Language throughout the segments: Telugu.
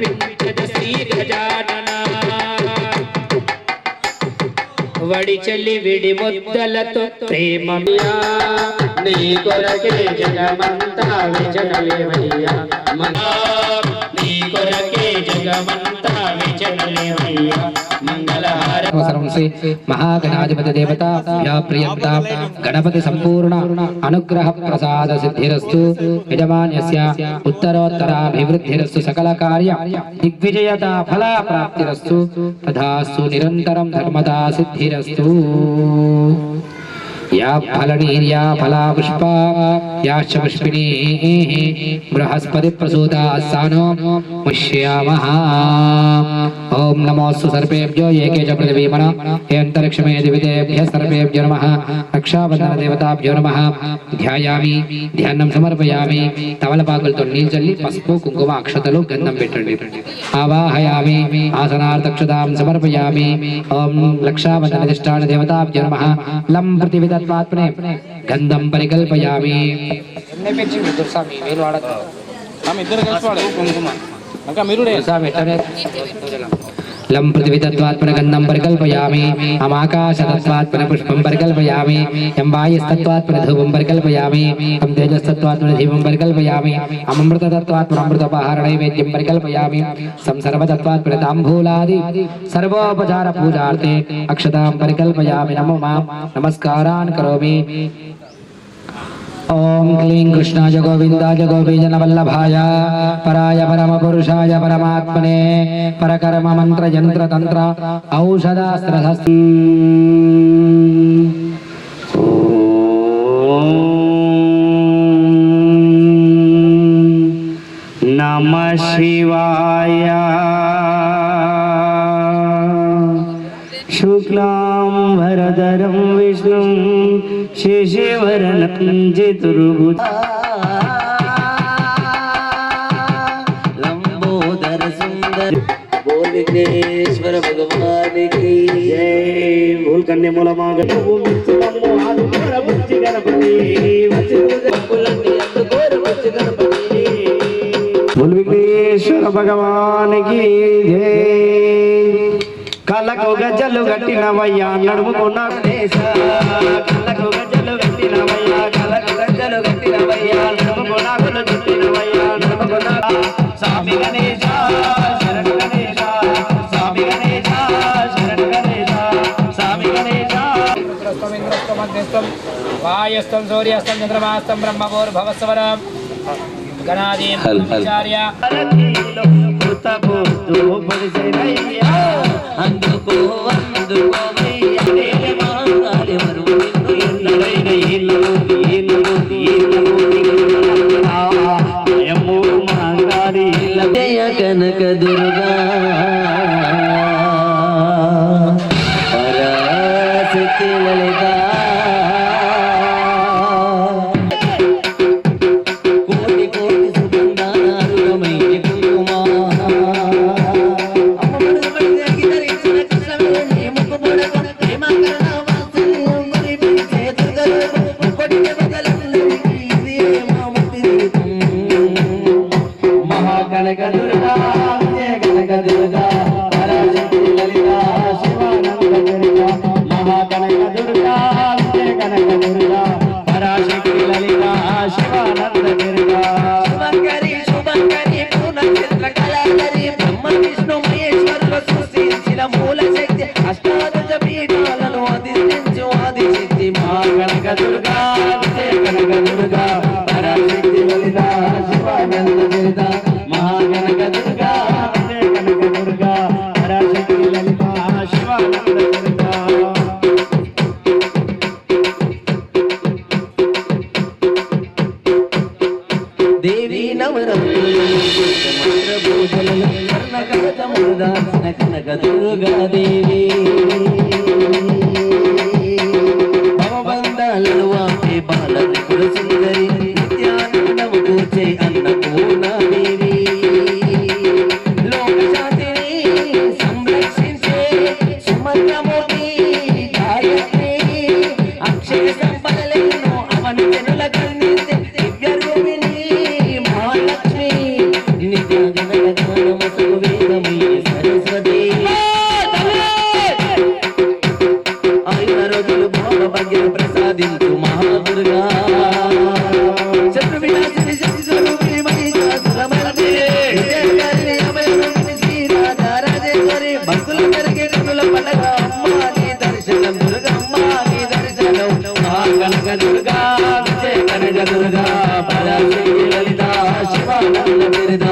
కల్పించదు శ్రీ గజానన వడి చెల్లి విడి ముద్దలతో ప్రేమ నీ కొరకే జగమంతా విజనలేవయ్యా నీ కొరకే జగమంతా విజనలేవయ్యా महागणाधिपति देवता प्रियंता गणपति संपूर्ण अनुग्रह प्रसाद सिद्धिरस्तु यजमान्यस्य उत्तरोत्तराभिवृद्धिरस्तु सकल कार्य दिग्विजयता फला प्राप्तिरस्तु तथास्तु निरंतरं धर्मदा सिद्धिरस्तु या फलनीर्या फला पुष्पा याश्च पुष्पिणीः बृहस्पति प्रसूता सानो मुष्यामः। ओम नमोस्तु सर्पेभ्यो एके च पृथिवीमन हे अंतरिक्षमे दिविदेभ्यः सर्पेभ्यो नमः। रक्षाबंधन देवताभ्यो नमः। ध्यायामि ध्यानं समर्पयामि तवलपाकुलतो नील जल्ली पసుపు కుంకుమ అక్షతలు గంధం పెట్టండి। ఆవాహయామి ఆసనార్థక్షతాం సమర్పయామి। ఓం రక్షాబంధన అధిష్టాన దేవతాభ్యో నమః। లం పృథివితత్వాత్మనే గంధం పరికల్పయామి। ఎన్నే పెంచి దుర్సామి వేలు వాడదు ఆమె ఇద్దరు కలిసి వాడు కుంకుమ ఇంకా మీరు దుర్సామి ఎట్టనే लं पृथ्वीतत्त्वात्मन गन्धं परिकल्पयामि। अमाकाशतत्त्वात्मन पुष्पं परिकल्पयामि। यं वायुस्तत्त्वात्मन धूपं परिकल्पयामि। तं तेजस्तत्त्वात्मन दीपं परिकल्पयामि। अमृततत्त्वात्मन अमृतोपहारनैवेद्यं परिकल्पयामि। संसर्वतत्त्वात्मन ताम्बूलादि सर्वोपचार पूजार्थे अक्षतां परिकल्पयामि। नमो मां नमस्कारान् करोमि। ओम क्लीं कृष्णाय गोविंदाय गोपीजनवल्लभाय पराय परमपुरुषाय परमात्मने परकर्म मंत्र यंत्र तंत्र औषधास्त्रहस्ती नमः शिवाय। शुक्लां वरदरं विष्णुं शेषवर्णं चतुर्भुजं लंबोदर सुंदर। बोल विघ्नेश्वर भगवान की जय। बोल कन्या मूला मांग बोल विघ्नेश्वर भगवान की जय। కళ్ళకు గజ్జలు కట్టినవయ్యా నడుముకున్న కళ్ళకు గజ్జలు కట్టినవయ్యా కళ్ళకు గజ్జలు కట్టినవయ్యా నడుముకున్న గులు చుట్టినవయ్యా నడుముకున్న స్వామి గణేశ శరణు గణేశ స్వామి గణేశ శరణు గణేశ స్వామి గణేశ। ఇంద్రస్తం మధ్యస్థం వాయస్థం సూర్యస్థం చంద్రమాస్తం బ్రహ్మభూర్భవస్వరం గణాదీం ఆచార్య అందుకో కనక దుర్గా పరాశక్తి లలిత కోటి కోటి సుగంధారులమై కనక దుర్గా జయ కనక దుర్గా పరాశక్తి లలిత శివానంద దుర్గా మహా కనక దుర్గా జయ కనక దుర్గా పరాశక్తి లలిత శివానంద దుర్గా శుభంకరి శుభంకరి పూర్ణచంద్ర కళాకరి బ్రహ్మ విష్ణు మహేశ్వరుల సృష్టించిన మూల శక్తి అష్టాదశ పీఠాలను అధిష్ఠించు ఆదిశక్తి మహా కనక దుర్గా జయ కనక దుర్గా పరాశక్తి లలిత శివానంద దుర్గా కనక దుర్గా జయ కనక దుర్గా పరాశక్తి లలిత శివానంద దుర్గా। దేవి నవరత్న కనక దుర్గా దేవి భవబంధాలను ఆపే బాల త్రిపుర సుందరి నిత్యానందము కూర్చే అన్నపూర్ణా దేవి అక్షయ సంపదలను అవని జనుల కన్నించే దివ్య రూపిణి మహాలక్ష్మి నిత్య జనక భాగ్యం ప్రసాదించు మహాదుర్గా శత్రు వినాశిని శక్తి స్వరూపిణి మహిషాసురమర్దిని విజయకారిణి అభయరూపిణి శ్రీరాధారాజేశ్వరి భక్తుల జరిగే కనుల పండగ అమ్మ నీ దర్శనం దుర్గమ్మ నీ దర్శనం మహాకనక దుర్గా విజయ కనక దుర్గా పరాశక్తి లలిత శివానంద బిరుద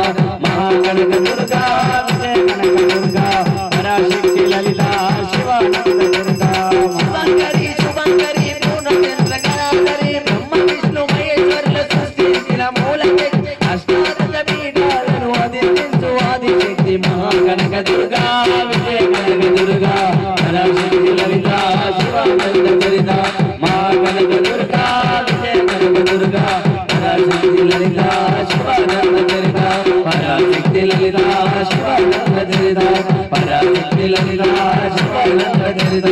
మహాకనక దుర్గా విజయ కనక దుర్గా పరాశక్తి లలిత శివానంద బిరుద శుభంకరి శుభంకరి పూర్ణచంద్రకరాకరి బ్రహ్మ విష్ణు మహేశ్వరుల సృష్టించిన మూలశక్తి అష్టాదశ పీఠాలను అధిష్ఠించు ఆదిశక్తి మహాకనక దుర్గా విజయ కనక దుర్గా పరాశక్తి లలిత శివానంద బిరుద మహాకనక దుర్గా విజయ కనక దుర్గా పరాశక్తి లలిత శివానంద బిరుద పరాశక్తి లలిత శివానంద బిరుద పరాశక్తి లలిత శివానంద బిరుద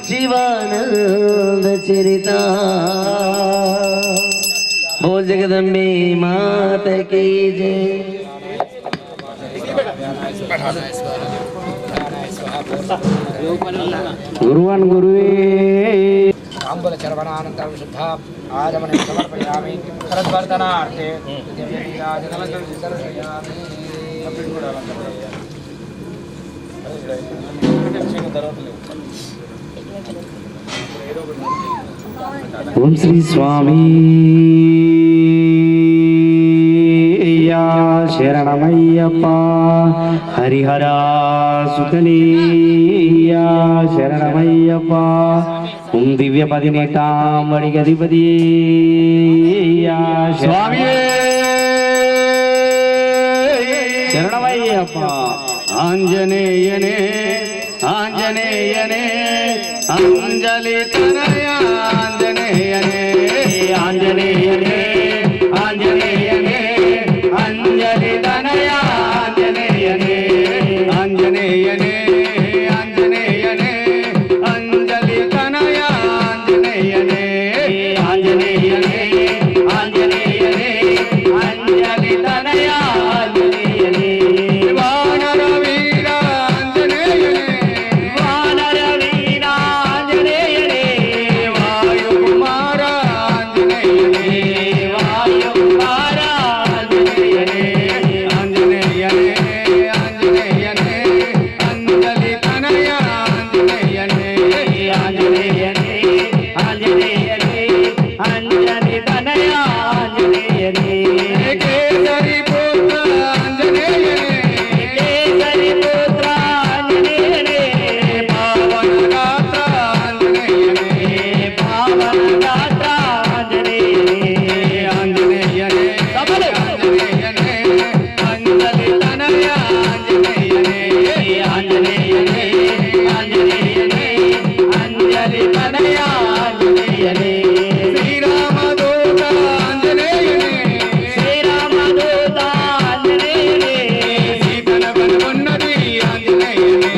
శివానంద చరిత बोल जगदम्बे मात की जय गुरुवान गुरुवे तांबूल चर्वणानन्तरं शुद्धा आचमने समर्पयामि खरद्वर्धनार्थे ओम श्री स्वामी शरणमय्यप्पा हरिहरा सुखनीया शरणमय्यप्पा ओम दिव्य पदिमठामणिगधिपति स्वामी शरणमय्यप्पा आंजनेयने आंजनेयने अंजलि तनया आंजनेयने आंजनेयने आंजनेयने अंजलि तनया आंजनेयने आंजनेयने आंजनेयने अंजलि तनया आंजनेयने आंजनेयने आंजनेयने अंजलि तनया आंजनेयने वानर वीर आंजनेयने वानर वीर आंजनेयने वायुकुमार आंजनेयने वायुकुमार आंजनेयने आंजनेयने आंजनेयने अंजलि तनया आंजनेयने आंजनेयने आंजनेयने अंजलि तनया आंजनेयने केसरी पुत्र आंजनेयने केसरी पुत्र आंजनेयने पावन गात्र आंजनेयने पावन गात्र आंजनेयने आंजनेयने आंजनेयने अंजलि तनया आंजनेयने आंजनेयने आंजनेयने अंजलि तनया आंजनेयने श्रीरामदूत आंजनेयने श्रीरामदूत आंजनेयने सीतन कनुगొన్నది आंजनेयने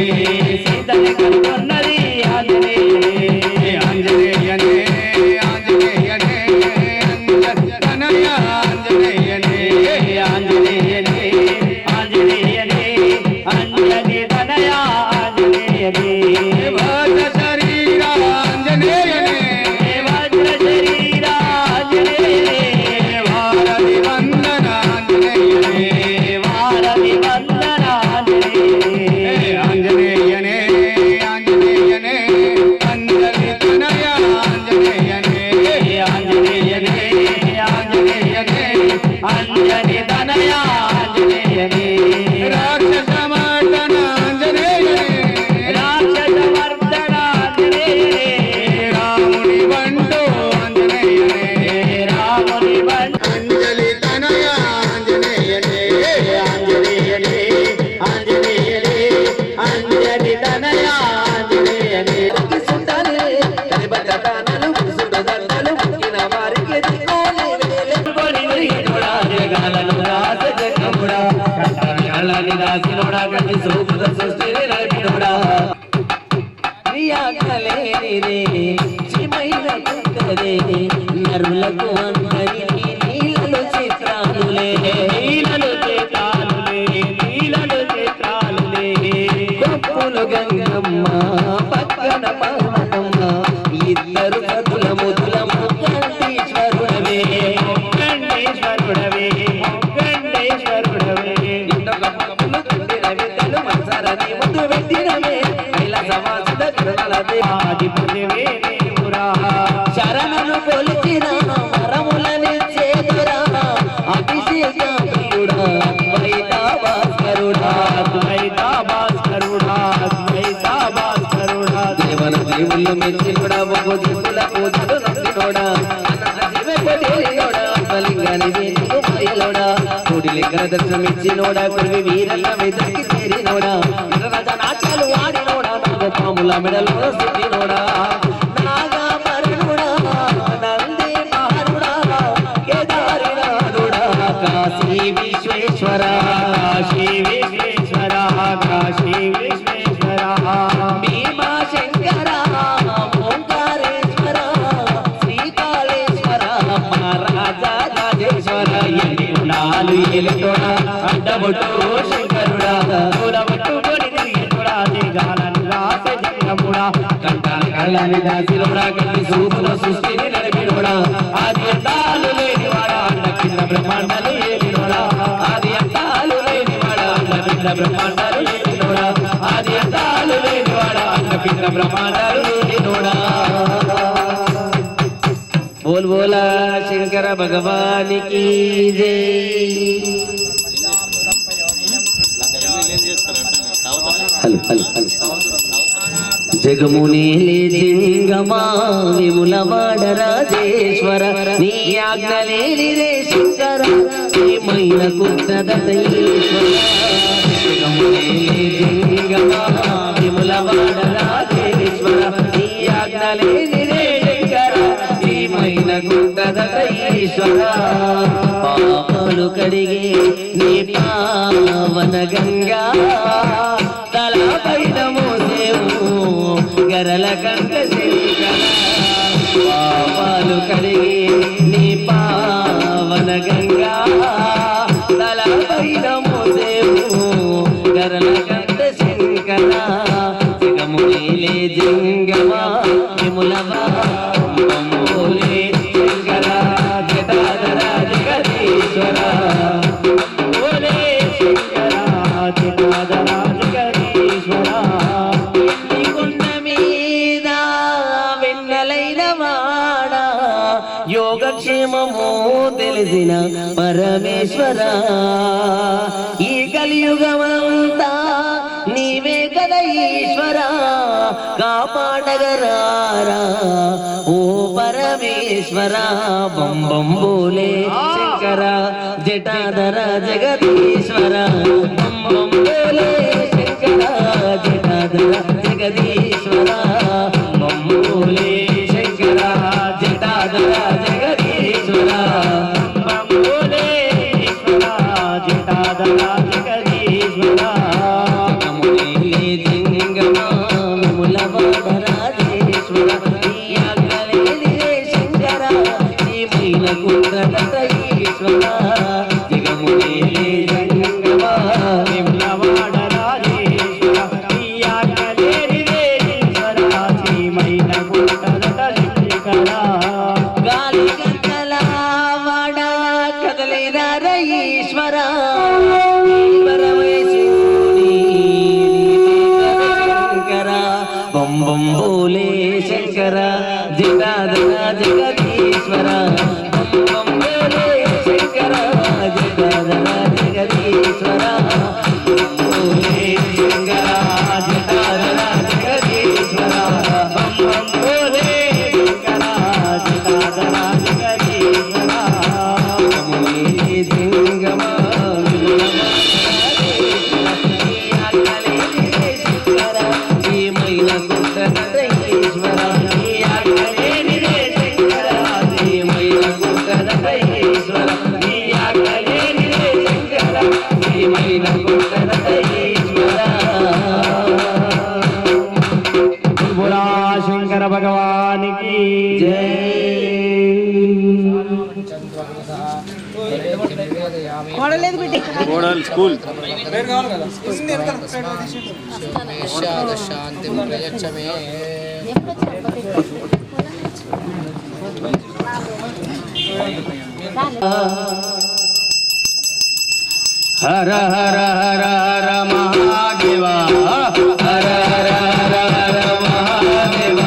सीतन कनुగొన్నది आंजनेयने आंजनेयने आंजनेयने अंजलि तनया आंजनेयने आंजनेयने आंजनेयने अंजलि तनया आंजनेयने वज्र शरीर आंजनेयने वज्र शरीर आंजनेयने भारति वंदन आंजनेयने भारति वंदन आंजनेयने आंजनेयने आंजनेयने अंजलि तनया आंजनेयने आंजनेयने आंजनेयने अंजलि तनया आंजनेयने राक्षसमर्दन आंजनेयने राक्षसमर्दन आंजनेयने रामुनि बंटो आंजनेयने रामुनि बंटो अंजलि तनया आंजनेयने आंजनेयने आंजनेयने अंजलि तनया आंजनेयने सुंदरे कलिबद्धतानलु सुंदरदलु मुक्किన వారికి దికోలే వేలే కొనిని తోడాజే గాలను రాజజగముడా కట్టయాలని దాసినోడా గట్టి సూపుద సృష్టిని నడిపినోడా ప్రియాకలేని రే చిమైన కుందరే నరులకు అందరికి నీలలు చిత్రాలులే నీలలు చిత్రాలులే నీలలు చిత్రాలులే గొప్పలు గంగమ్మ పక్కన పవనమ్మ నీవురా శరణను కొలిచిన వరములనిచ్చేదురా అభిషేక ప్రియుడా అద్వైత భాస్కరుడా అద్వైత భాస్కరుడా అద్వైత భాస్కరుడా దేవన దేవుళ్ళు మెచ్చినోడా బహు దిక్కుల పూజలు నమ్మినోడా లింగాన్ని వేసుకు మాయలోడా కోడి లింగ దర్శనమిచ్చినోడా కురివి వీరల్ల వెదకి చేరినోడా రజ నాట్యాలు ఆడినోడా నాగపాముల మెడలో సిద్ధినోడా నాగమరుడా నంది మహరుడా కేదారినాథుడా కాశీ విశ్వేశ్వర కాశీ విశ్వేశ్వర కాశీ విశ్వేశ్వర భీమా శంకర ఓంకారేశ్వర శ్రీకాళేశ్వర మహారాజా రాజేశ్వర ఎన్ని గుణాలు ఏలుతోడా అడ్డబొట్టు శంకరుడా పూలబట్టుకొని తిరిగినోడా దిగాలను రాసే జంగముడా కంటాల కళ్ళని దాసినోడా కన్ని సూపుల సృష్టిని నడిపినోడా ఆది అంతాలు లేనివాడా అన్న కింద బ్రహ్మాండాలు ఏలినోడా ఆది అంతాలు లేనివాడా అన్న కింద బ్రహ్మాండాలు ఏలినోడా ఆది అంతాలు లేనివాడా అన్న కింద బ్రహ్మాండాలు ఏలినోడా बोल बोला शंकर भगवान की जय హలో హలో హలో జగమునేలే జంగమా విములవాడ రాజేశ్వర నీ ఆజ్ఞలేనిదే శంకర శ్రీమైన కుట్టదతీశ్వర జగమునేలే జంగమా విములవాడ రాజేశ్వర నీ ఆజ్ఞలేనిదే శంకర శ్రీమైన కుట్టదతీశ్వర పాపలు కడిగే నీ పావన గంగా తలపైన మోసేవు గరల కంట శంకర పాపాలు కడిగి నీ పావన గంగా తలపైన మోసేవు గరల కంట శంకర జగమునిలే జంగమా విములవా మమ్మోలే శంకర జటాధర జగదీశ్వర ఓలే శంకర జటాధర జగదీశ్వర కొండ మీద వెన్నెలైన వాడ యోగక్షేమము తెలిసిన పరమేశ్వర ఈ కలియుగమంతా నీవే కదా ఈశ్వర కాపాడగరారా ఓ పరమేశ్వర బం బం బోలే శంకర జటాధర జగదీశ్వర బం బం బోలే శంకర జటాధర జగదీశ్వర బం బోలే శంకర జటాధర జగదీశ్వర ఓలే ఈశ్వర జటాధర జగదీశ్వర జగమునేలే జంగమా విములవాడ రాజేశ్వర నీ ఆజ్ఞలేనిదే శంకర శ్రీమైన కుట్టదతీశ్వర జగమునేలే జంగమా విములవాడ రాజేశ్వర నీ ఆజ్ఞలేనిదే ఈశ్వర శ్రీమైన కుట్టదతీశ్వర గాలి గంటల వాడ కదలినార ఈశ్వర శంకర బం బం బోలే శంకర జటాధర జగదీశ్వర బం బం బోలే శంకర జటాధర జగదీశ్వర బోలే శంకర జటాధర జగదీశ్వర బం బం ఓలే శంకర జటాధర జగదీశ్వర జగమునేలే జంగమా శ్రీమైన కుట్టదతీశ్వర నీ ఆజ్ఞలేనిదే శంకర శ్రీమైన కుట్టదతీశ్వర నీ ఆజ్ఞలేనిదే శంకర శ్రీమైన కుట్టదతీశ్వర బోలా శంకర భగవానికి జై మోడలేదు బిడ్డ శాంతి ప్రయచ్చమే హర హర హర హర మహాదేవ హర హర హర హర మహాదేవ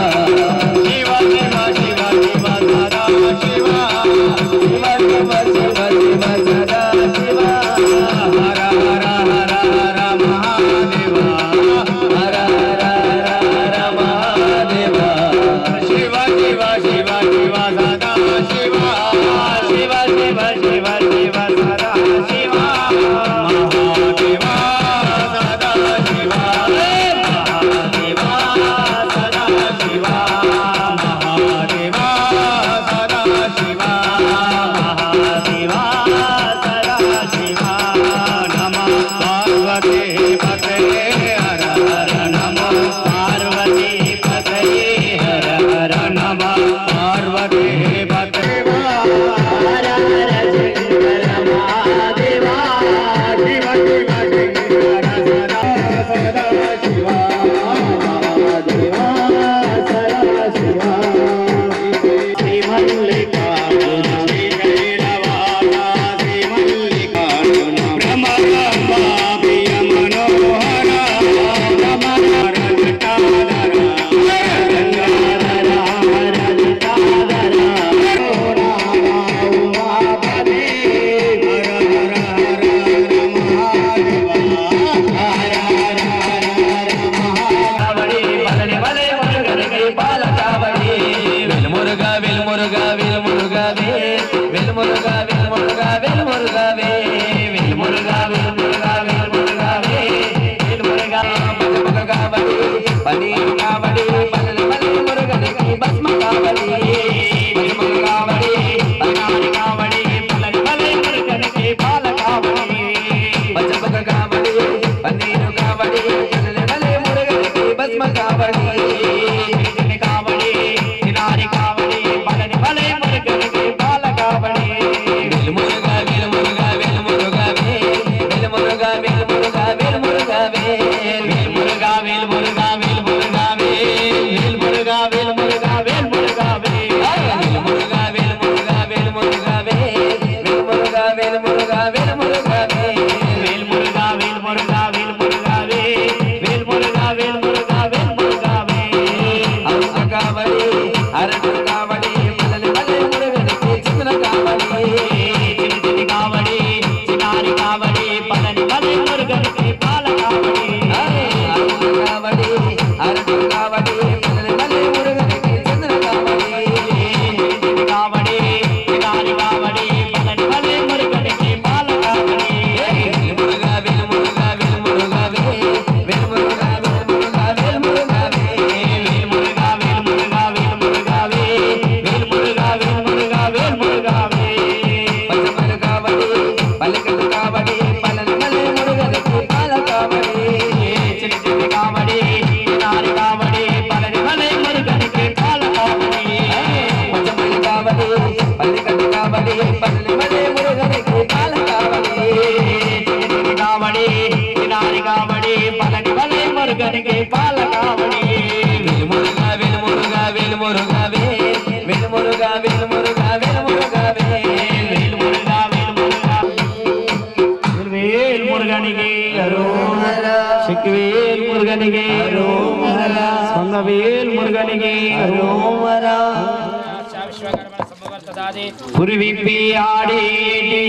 పురివిప్పి ఆడేటి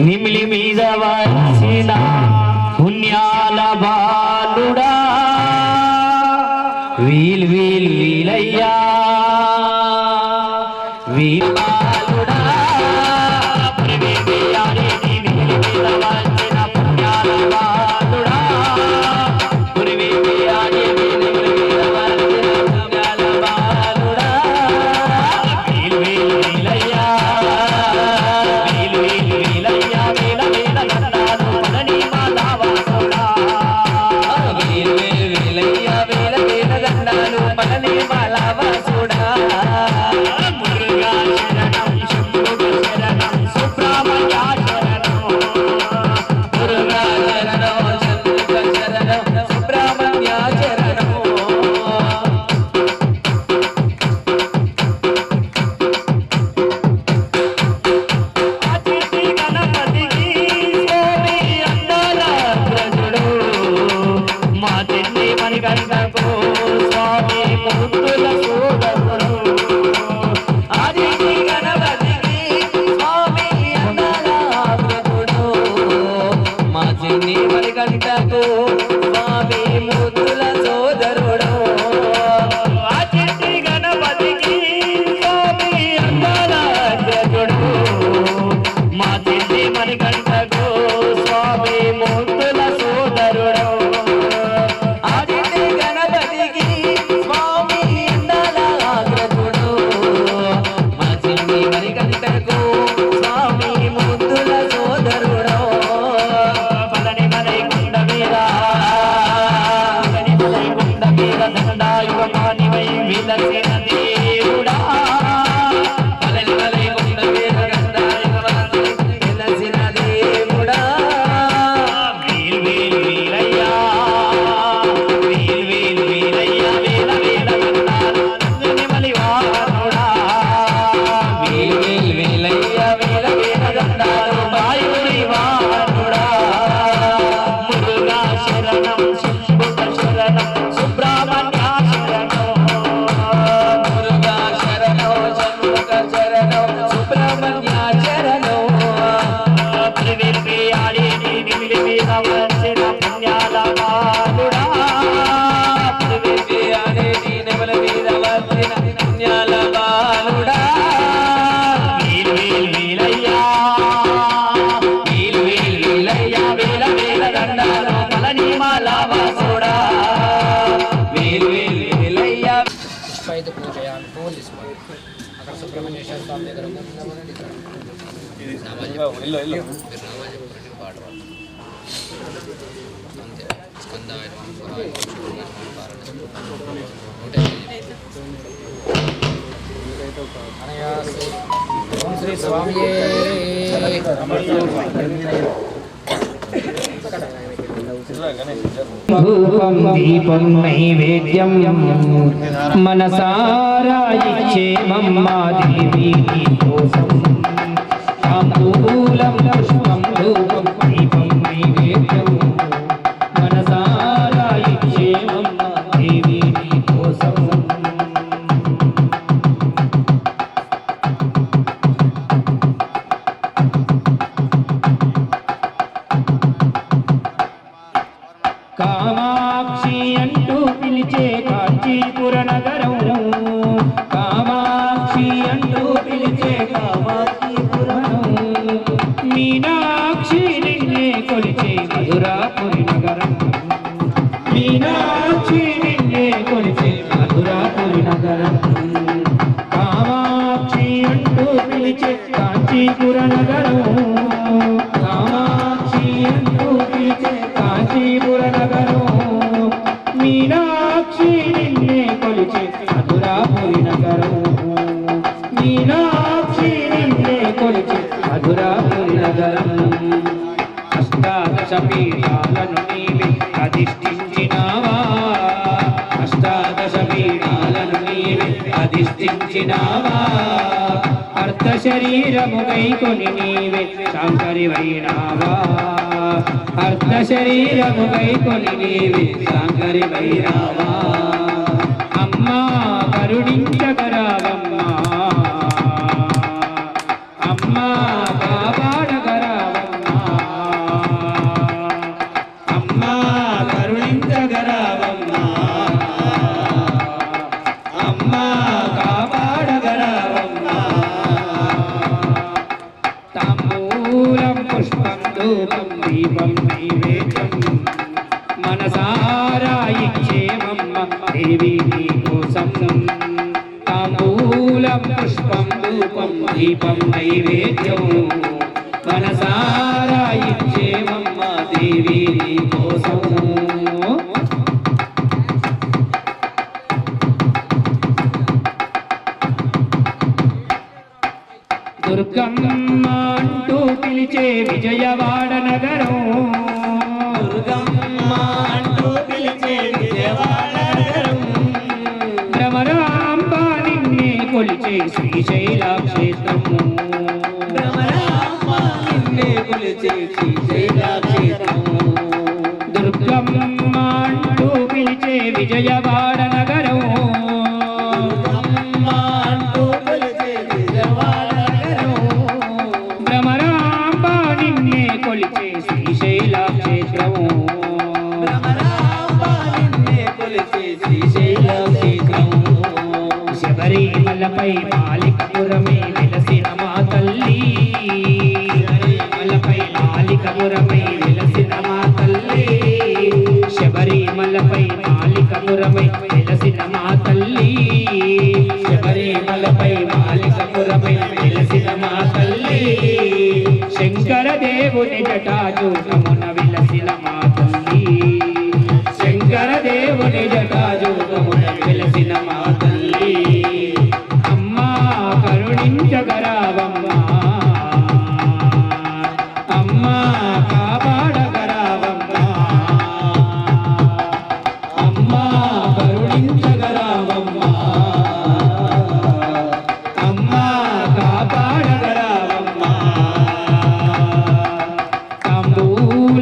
నిమిలి మీద వచ్చిన పుణ్యాల బాలుడా వీలయ్యా వీలుడా పురివిప్పి ఆడేటి నిమిలి మీద వచ్చిన పుణ్యాల బాలుడా పురివిప్పి ఆడేటి నిమిలి మీద వచ్చిన పుణ్యాల బాలుడా వీలయ్యా వీలయ్యా వీల వీల గండాలు పదని మాలావాసుడా వీలయ్యా వీల వీల గండాలు పదని మాలావాసుడా మురుగా శరణ సమర్పయామి. ఫోన్ తీసుకోండి. అక్కడ సుబ్రహ్మణ్యేశ్వర స్వామి దగ్గర ఉందన్నామని ఇక్కడ నామాలు చెప్పండి. మీరు నామాలు చెప్పండి, పాట పాడు. అంతే. స్కందాయ నమః, పురాయ నమః, శుభాయ నమః, పారణ ఓం శ్రీ స్వామియే ధూపం దీపం నైవేద్యం మనసారా ఇచ్చేమమ్మా దేవి నీ కోసం. తాంబూలం పుష్పం ధూపం దీపం నైవేద్యం మనసారా ఇచ్చేమమ్మా దేవి నీ కోసం. కామాక్షి అంటూ పిలిచే కాంచీపుర నగరం, కామాక్షి అంటూ పిలిచే కామాక్షిపురం, మీనాక్షి నిన్నే కొలిచే మధురాపురి నగరం, మీనాక్షి నిన్నే కొలిచే మధురాపురి నగరం. కామాక్షి అంటూ పిలిచే కాంచీపుర నగరం, కామాక్షి అంటూ పిలిచే కాంచీపుర నగరం, మీనాక్షి నిన్నే కొలిచే మధురాపురి నగరం, మీనాక్షి నిన్నే కొలిచే మధురాపురి నగరం. అష్టాదశ పీఠాలను నీవే అధిష్ఠించినావా, అష్టాదశ పీఠాలను నీవే అధిష్ఠించినావా, అర్ధ శరీరముగై కొని నీవే శాంకరివైనావా, అర్ధ శరీరముగై కొని నీవే శాంకరివైనావా. అమ్మా కరుణించగరావమ్మా, అమ్మా కాపాడగరావమ్మా, అమ్మా కరుణించగరావమ్మా, అమ్మా కాపాడగరావమ్మా. తాంబూలం పుష్పం ధూపం దీపం నైవేద్యం మనసారా ఇచ్చేమమ్మ దేవి నీ కోసం. తాంబూలం పుష్పం ధూపం దీపం నైవేద్యం మనసారా ఇచ్చేమమ్మ దేవి నీ కోసం. దుర్గమ్మ అంటూ పిలిచే విజయవాడ నగరం, దుర్గమ్మ అంటూ పిలిచే విజయవాడ నగరం, భ్రమరాంబ నిన్నే కొలిచే శ్రీశైల క్షేత్రము, భ్రమరాంబ నిన్నే కొలిచే శ్రీశైల క్షేత్రము. దుర్గమ్మ అంటూ పిలిచే విజయవాడ నగరం, దుర్గమ్మ అంటూ పిలిచే విజయవాడ నగరం, భ్రమరాంబ నిన్నే కొలిచే శ్రీశైల క్షేత్రము, భ్రమరాంబ నిన్నే కొలిచే శ్రీశైల క్షేత్రము. శబరిమలపై మాలికపురమే వెలసిన మా తల్లి, శబరిమలపై మాలికపురమై వెలసిన మా తల్లి, శబరిమలపై మాలికపురమై వెలసిన మా తల్లి, శబరిమలపై మాలికపురమై వెలసిన మా తల్లి, శంకర దేవుని జటాజూటమున వెలసిన మా తల్లి, శంకర దేవుని జటాజూటమున వెలసిన మా తల్లి. అమ్మా కరుణించగరావమ్మా, అమ్మా కాపాడగరావమ్మా, అమ్మా కరుణించగరావమ్మా, అమ్మా కాపాడగరావమ్మా. తాంబూలం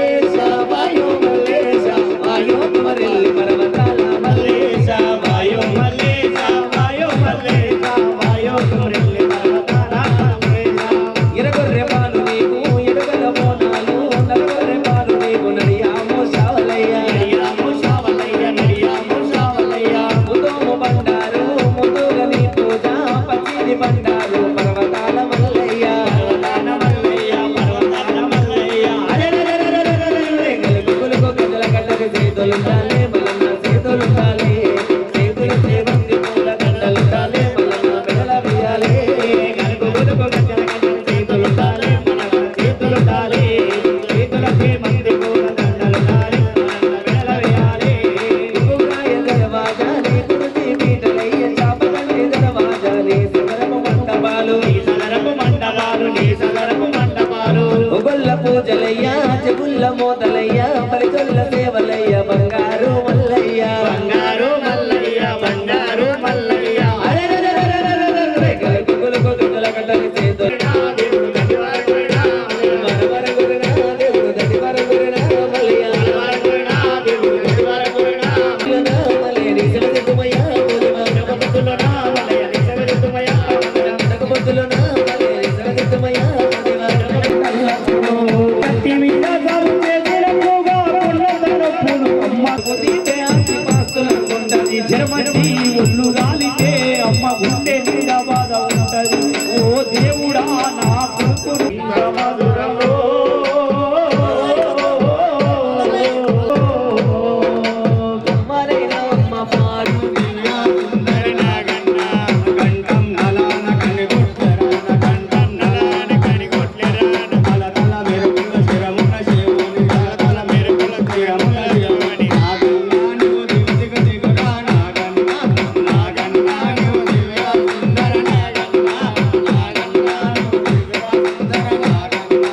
మల్లేశ వాయో మల్లేశ వాయో కుమరెల్లి పర్వతాల మల్లేశ వాయో మల్లేశ వాయో మల్లేశ వాయో కుమరెల్లి పర్వతాల మల్లేశ ఇరగొర్రె పాలు నీకు ఎడుగల బోనాలు నలుగొర్రె పాలు నీకు నడియాము శావలయ్య నడియాము శావలయ్య నడియాము శావలయ్య ముదోము బండారు ముదుగ నీ పూజ పచ్చిది బండారు పర్వతాల మల్లయ్య పర్వతాల మల్లయ్య పర్వతాల మల్లయ్య గలుగులకు గజల గడ్డకి చేతులుండాలి మల్లన్న చేతులుండాలి చేతులు చేబంది పూల గడ్డలుండాలి మల్లన్న మెడల వేయాలి గలుగులకు గజల గడ్డకి చేతులుండాలి మల్లన్న చేతులుండాలి చేతుల చేబంది పూల గడ్డలుండాలి మల్లన్న మెడల వేయాలి గుగాయ దర్వాజాని కుర్చీ పీటలయ్య చాపగండి దర్వాజాని సగరపు మండపాలు నీ సగరపు మండపాలు నీ సగరపు మండపాలు గొల్ల పూజలయ్య చెగుల్ల మోతలయ్య పరిచొల్ల సేవలయ్య బంగారు మల్లయ్య బంగారు మల్లయ్య బంగారు మల్లయ్య గలుగులకు గజల గడ్డకి చేతులు జర్మనీ ఒళ్ళు గాలితే అమ్మ గుండె నిండా బాధ ఉంటది ఓ దేవుడా నా కొడుకుడు మధురమో అమ్మ పాడు సుందరి నాగన్న కంఠం నలాన కనిగొట్టరాన కంఠం నలాన కనిగొట్టరాన తల మెరుపుల శిరమున శివుని తల మెరుపుల శిరమున శివుని నాగన్నాను దిగ దిగరా నాగన్న నాగన్నాను దివ్య సుందర నాగన్న నాగన్నాను దివ్య సుందర నాగన్న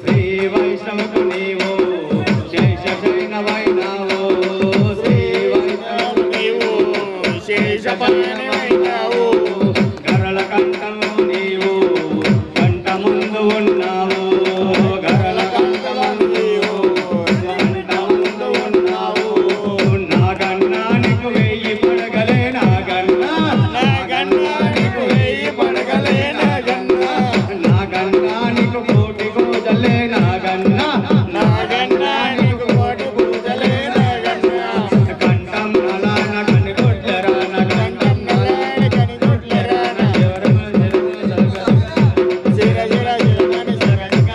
శ్రీ వైష్ణవకు నీవు శేష శైనవైనావు శ్రీ వైష్ణవకు నీవు శేష శైనవైనావు గరళ కంఠము నీవు కంఠ ముందు ఉన్నావు గరళ కంఠము నీవు కంఠ ముందు ఉన్నావు నాగన్నానికి వెయ్యి పడగలే నాగన్న నాగన్నానికి వెయ్యి పడగలే నాగన్న నాగన్నానికి కోటి గోదలే నాగన్న నాగన్నానికి కోటి గోదలే నాగన్న కంఠం నలాన కనిగొట్లరాన కంఠం నలాన కనిగొట్లరాన శిర శిర శిరమని శరణిక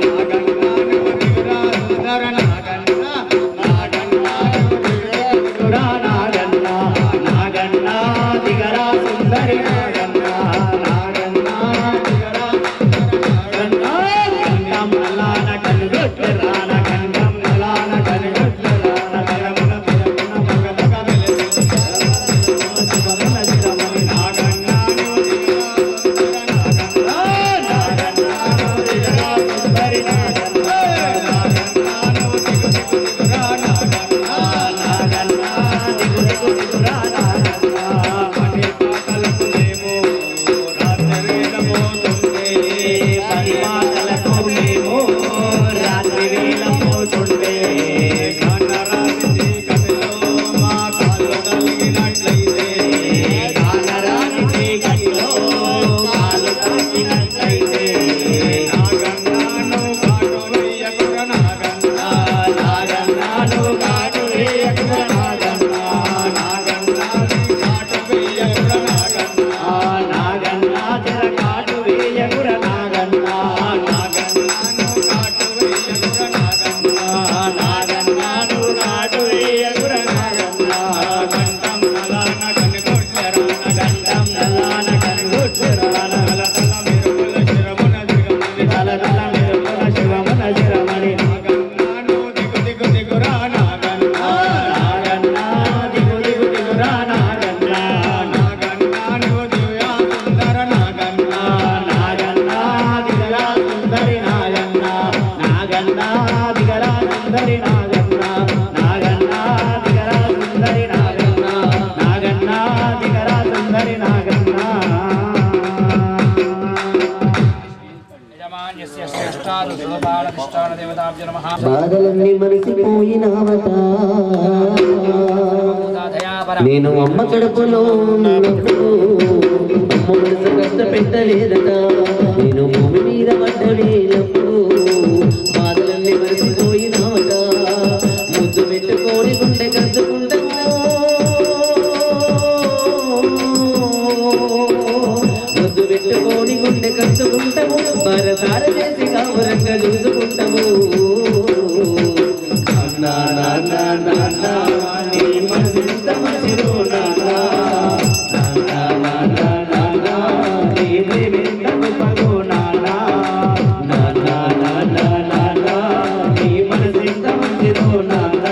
నాగన్నాను దిగురా సుందర నాగన్న నాగన్నాను దిగురా నాగన్న నాగన్న దిగరా సుందరి నాగన్న నాగన్న దిగరా కంఠం నలాన కనిగొట్లరాన కంఠం నలాన కనిగొట్లరాన కరమున పిరమున భగభగ వెలసి శివమున శిరమని నాగన్నాను దిగురా సుందరి నాగన్న నాగన్నాను దిగురా నాగన్న నాగన్న దిగు దిగురా నాగన్న పని పాటలకు మేము రాత్రి వేళ పోతుంటే పని పాటలకు మేము రాత్రి వేళ పోతుంటే కానరాని చీకటిలో మా కాళ్ళు కలిగినట్లయితే కానరాని చీకటిలో కాళ్ళు కలిగినట్లయితే నాగన్నాను కాటు వేయకుర నాగన్న నాగన్నాను కాటు వేయకుర నాగన్న నాగన్నాని కాటు వేయకుర నాగన్న నాగన్న జర కాటు వేయకుర నాగన్న నాగన్నాను కాటు వేయకుర నాగన్న నాగన్నాను కాటు వేయకుర నాగన్న కంఠం నలాన కనిగొట్టరాన కంఠం నలాన కనిగొట్టరాన తల మెరుపుల బాధలన్నీ మరిసిపోయినావట నేను అమ్మ కడుపులో ఉన్నప్పుడు అమ్మ మనసు కష్టపెట్టలేదట నేను భూమి మీద పడ్డలేనప్పుడు బాధలన్నీ మరిసిపోయినావట ముద్దు పెట్టుకొని గుండె కట్టుకుంటాము ముద్దు పెట్టుకొని గుండె కట్టుకుంటాము బారసార చేసి కావరంగా చూసుకుంటాము నీ మనసు ఎంత మంచిదో నాన్న నీ ప్రేమ గొప్పదో నాన్న నీ మనసు ఎంత మంచిదో నాన్న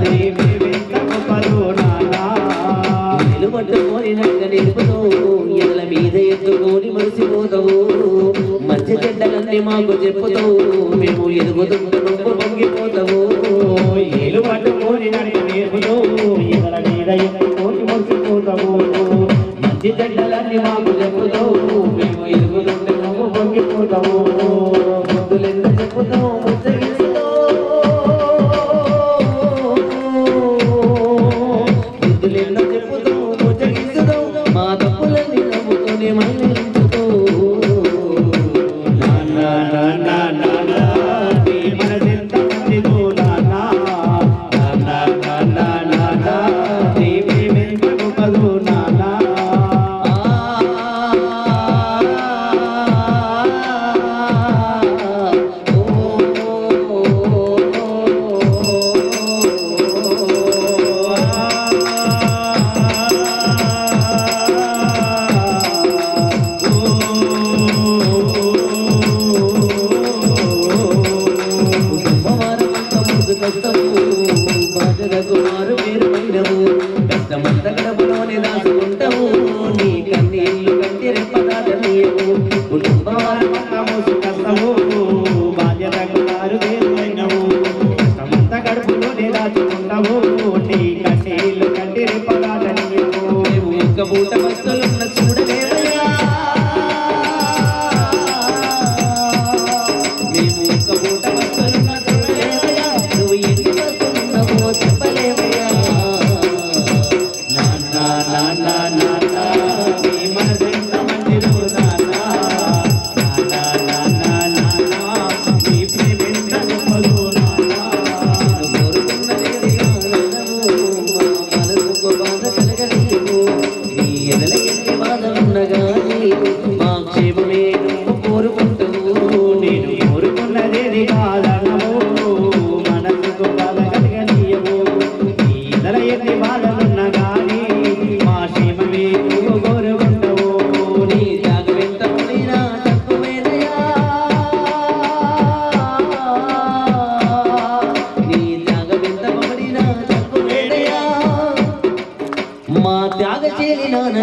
నీ ప్రేమ గొప్పదో నాన్న నిలబట్టుకోనినట్ట నిలుపుతావు ఎల్ల మీద ఎత్తుకొని మరిసిపోతావు మంచి చెడ్డలన్నీ మాకు చెప్పుతావు మేము ఎదుగుతుంటే నువ్వు పొంగిపోతావు ఏలు పట్టుకొని నన్ను నేర్పుతావు ఎల్ల మీద ఎత్తుకొని మరిసిపోతావు మంచి చెడ్డలన్నీ మాకు చెప్పుతావు మేము ఎదుగుతుంటే నువ్వు పొంగిపోతావు ముద్దులెంత చెప్పుతావు ముద్దులెన్నో చెప్పుతావు ముచ్చగిస్తావు మా తప్పులన్నీ నవ్వుతూనే మళ్ళీ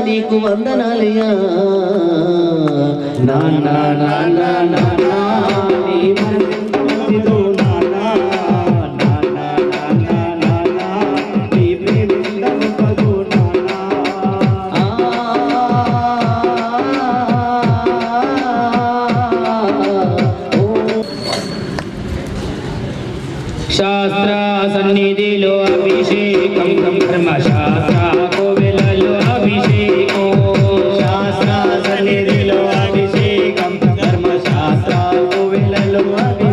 నీకు వందనాలయ్యా నాన్న నాన్న నాన్న నీ మనసు మంచిదో నాన్న నాన్న నాన్న నాన్న నీ ప్రేమ ఎంత గొప్పదో నాన్న శాస్త్ర సన్నిధిలో అభిషేకం ధర్మశాస్త్ర కోవెలలో అభిషేకం శాస్త్ర సన్నిధిలో అభిషేకం ధర్మశాస్త్ర కోవెలలో అభిషేకం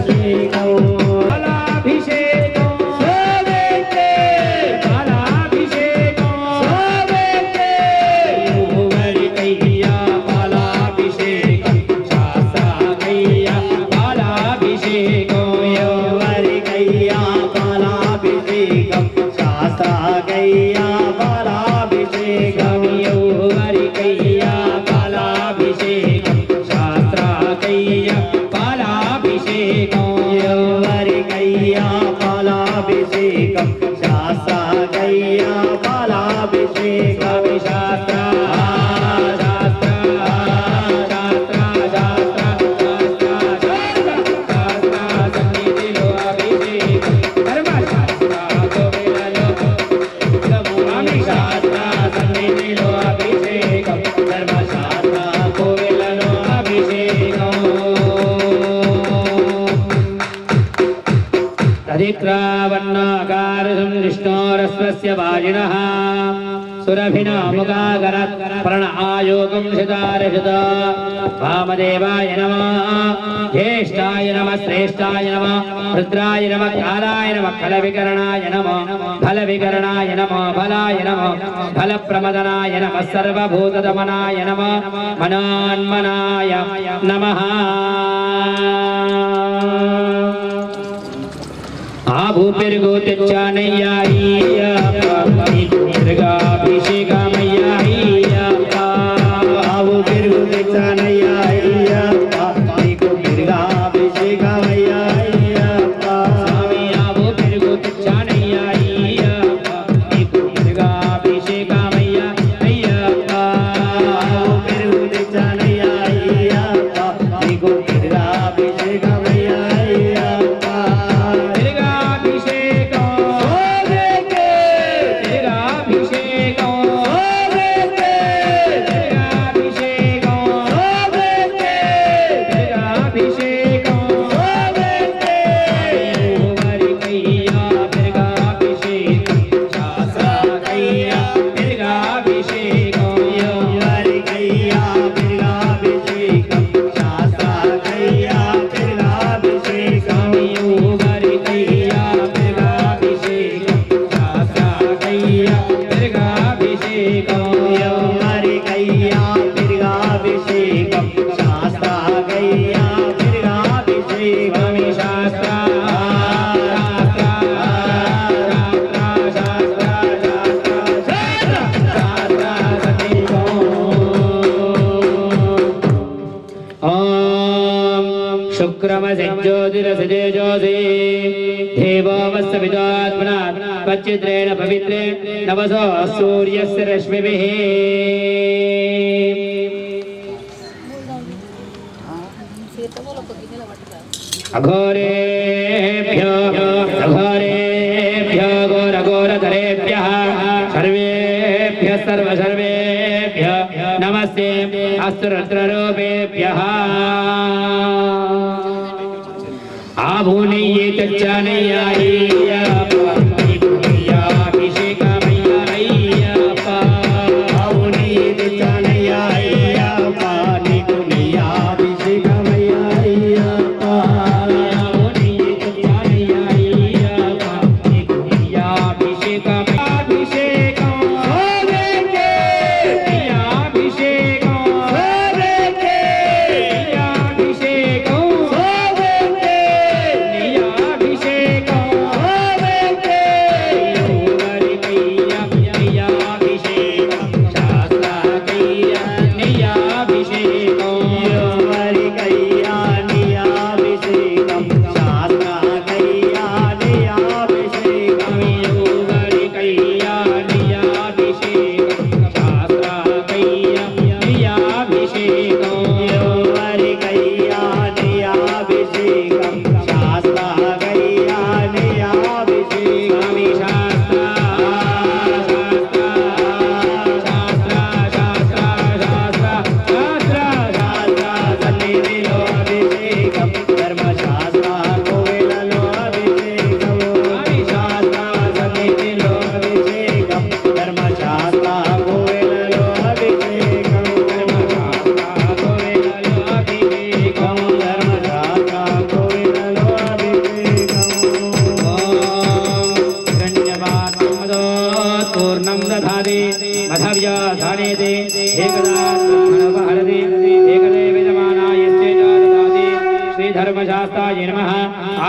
स्वस्य वाजिनः सुरभिनामुगागरत् प्रणआयोगं शितारशित वामदेवाय नमः ज्येष्ठाय नमः श्रेष्ठाय नमः रुद्राय नमः कालाय नमः फलविकरणाय नमः फलविकरणाय नमः फलाय नमः फलप्रमदनाय नमः सर्वभूतदमनाय नमः मनान्मनाय नमः आभूपिर्गोतिच्चानय्याय्या दुर्गाभिषेकामय्याय्या आभूपिर्गोतिच्चानय्याय्या दुर्गाभिषेकामय्याय्या स्वामी आभूपिर्गोतिच्चानय्याय्या दुर्गाभिषेकामय्याय्या आभूपिर्गोतिच्चानय्याय्या दुर्गाभिषेकामय्याय्या चित्रेण पवित्रे नवसो सूर्यस्य रश्मिभिः अघोरेभ्यो घोरघोरधरेभ्यः सर्वेभ्यः सर्वेभ्यः नमस्ते अस्तु रुद्ररूपेभ्यः आभूनय्ये तच्चानय्याय्या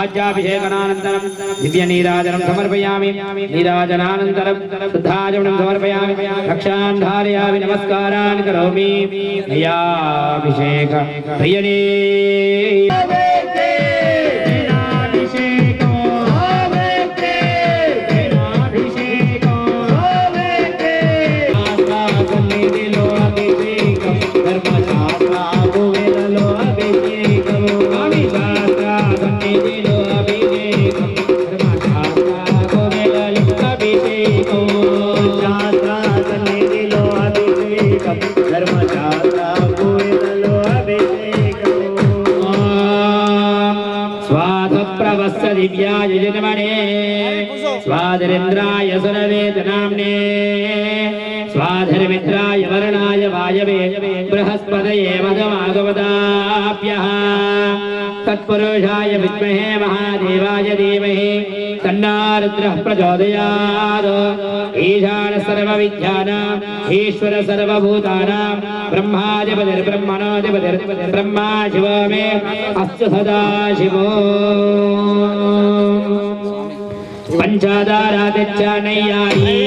आज्याभिषेकनानन्तरं दिव्यनीराजनं समर्पयामि नीराजनानन्तरं शुद्धाचमनं समर्पयामि रक्षां धारयामि नमस्कारान् करोमि अभिषेक प्रियणे वायवे बृहस्पतये मघमागमदाभ्यः तत्पुरुषाय विद्महे महादेवाय धीमहि तन्नो रुद्रः प्रचोदयात्। ईशान सर्वविद्यानां ईश्वर सर्वभूतानां ब्रह्माधिपतिर्ब्रह्मणोऽधिपतिर्ब्रह्मा शिवो मे अस्तु सदा शिवो। पंचादारातिच्चानय्यायी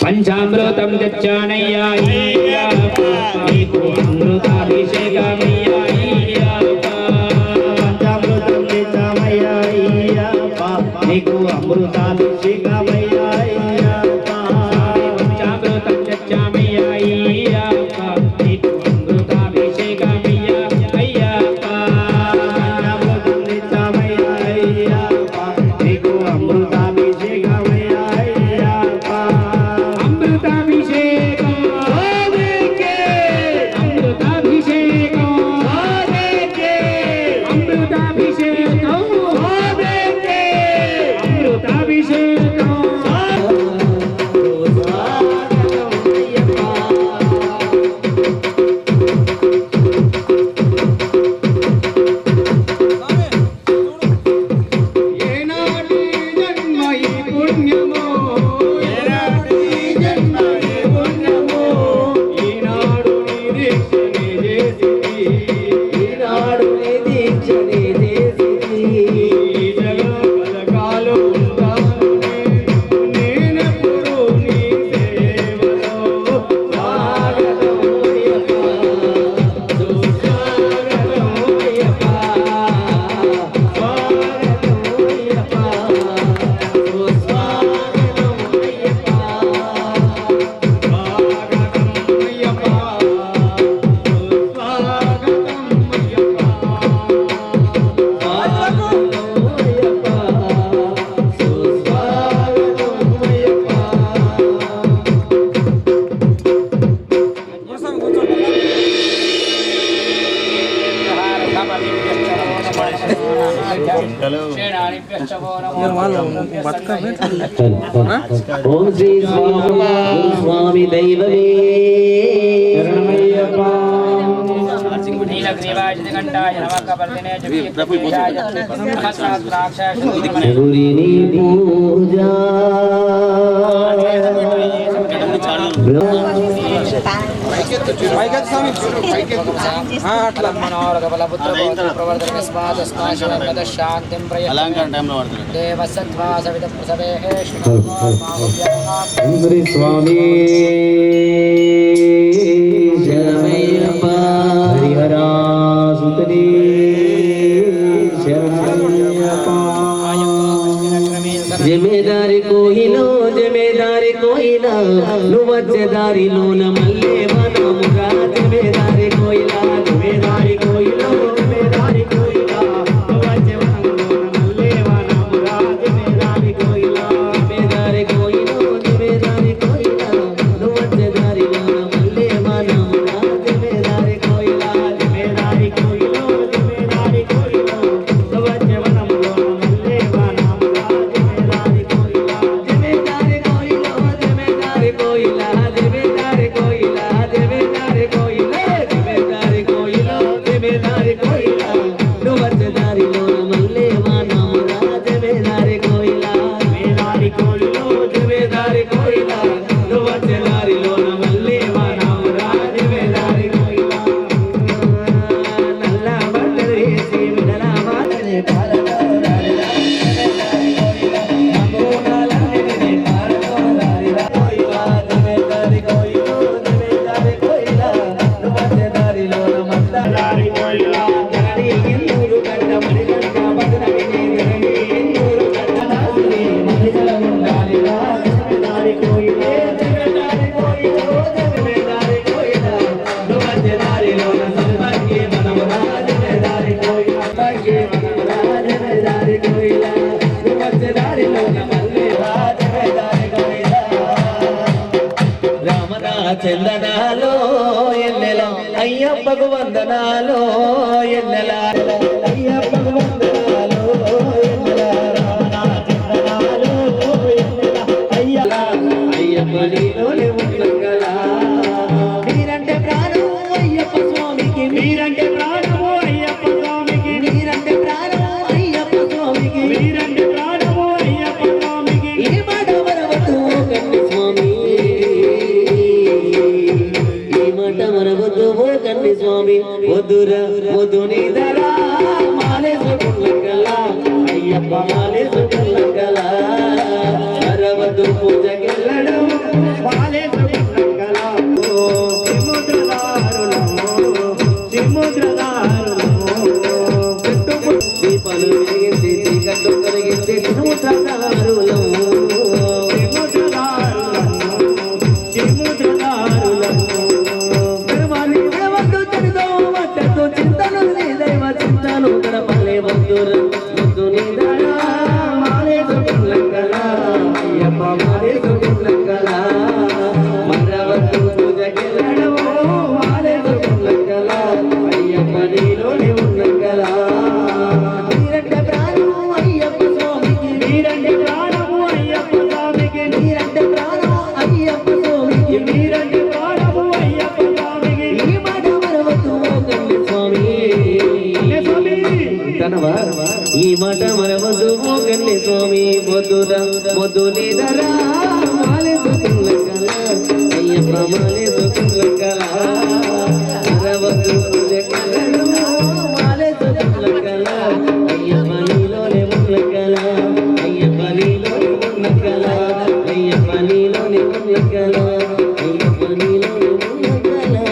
पंचामृतं दच्चानय्यायी अमृताभिषेकमय्यायी पंचामृतं दच्चामय्यायी अमृताभिषेकमय्यायी पंचामृतं दच्चामय्यायी ओम श्री स्वामी दैवमे गौरीनी पूजा श्री स्वामी शरणमय्यप्पा हरिहरा सुतनी शरणमय्यप्पा जिम्मेदारी कोहिलो जिम्मेदारी कोहिला नुवच्चेदारी लोन मल्ले वनमुगा जिम्मेदारी कोहिला जिम्मेदारी कोहिलो जिम्मेदारी कोहिला नुवच्चे वनलोन मल्ले वनमुगा जिम्मेदारी कोहिला जिम्मेदारी कोहिलो जिम्मेदारी कोहिला नुवच्चेदारी लोन मल्ले वनमुगा जिम्मेदारी कोहिला जिम्मेदारी कोहिलो जिम्मेदारी कोहिला नुवच्चे वनमुगा मल्ले वनमुगा जिम्मेदारी कोहिला जिम्मेदारी कोहिलो जिम्मेदारी कोहिला जिम्मेदारी कोहिला చందనాలో ఎన్నెల అయ్యప్పకు వందనాలో ఎన్నెల అయ్యప్పకు వందనాలో ఎన్నెల చందనాలో ఎన్నెల అయ్యప్ప నీలోనే ఉండగలా మీరంటే ప్రాణము అయ్యప్ప స్వామికి మీరంటే ప్రాణము అయ్యప్ప స్వామికి మీరంటే ప్రాణము అయ్యప్ప స్వామికి మీరంటే ప్రాణము అయ్యప్ప స్వామికి ఈ మాట మరవద్దు కన్ని స్వామి కన్ని స్వామి వద్దురా వద్దు నీదరా మాలేసుకుల్లగలా అయ్యప్ప మాలేసుకుల్లగలా అరవద్దు పూజకెళ్ళడం మాలేసుకుల్లగలా సముద్రదారులము దీపాలు వెలిగించి చీకట్లు కలిగించి సముద్రదారులము చింతను దైవ చింతను గడపలే వద్దురా వద్దు నీదరా మాలేసుకుల్లగలా అయ్యప్ప మాలేసుకుల్లగలా మరవద్దు పూజకెళ్ళడము మాలేసుకుల్లగలా అయ్యప్ప నీలోనే ఉన్నగలా మీరంటే ప్రాణము అయ్యప్ప స్వామికి మీరంటే ప్రాణము అయ్యప్ప స్వామికి మీరంటే ప్రాణము అయ్యప్ప స్వామికి మీరంటే ప్రాణము అయ్యప్ప స్వామికి ఈ మాట మరవద్దు కన్ని స్వామి ఈ మాట మరవద్దు కన్ని స్వామి వద్దురా వద్దు నీదరా మాలేసుకుల్లగలా అయ్యప్ప మాలేసుకుల్లగలా మరవద్దు పూజకెళ్ళడం మాలేసుకుల్లగలా అయ్యప్ప నీలోనే ఉన్నగలా అయ్యప్ప నీలోనే ఉన్నగలా అయ్యప్ప నీలోనే ఉన్నగలా అయ్యప్ప నీలోనే ఉన్నగలా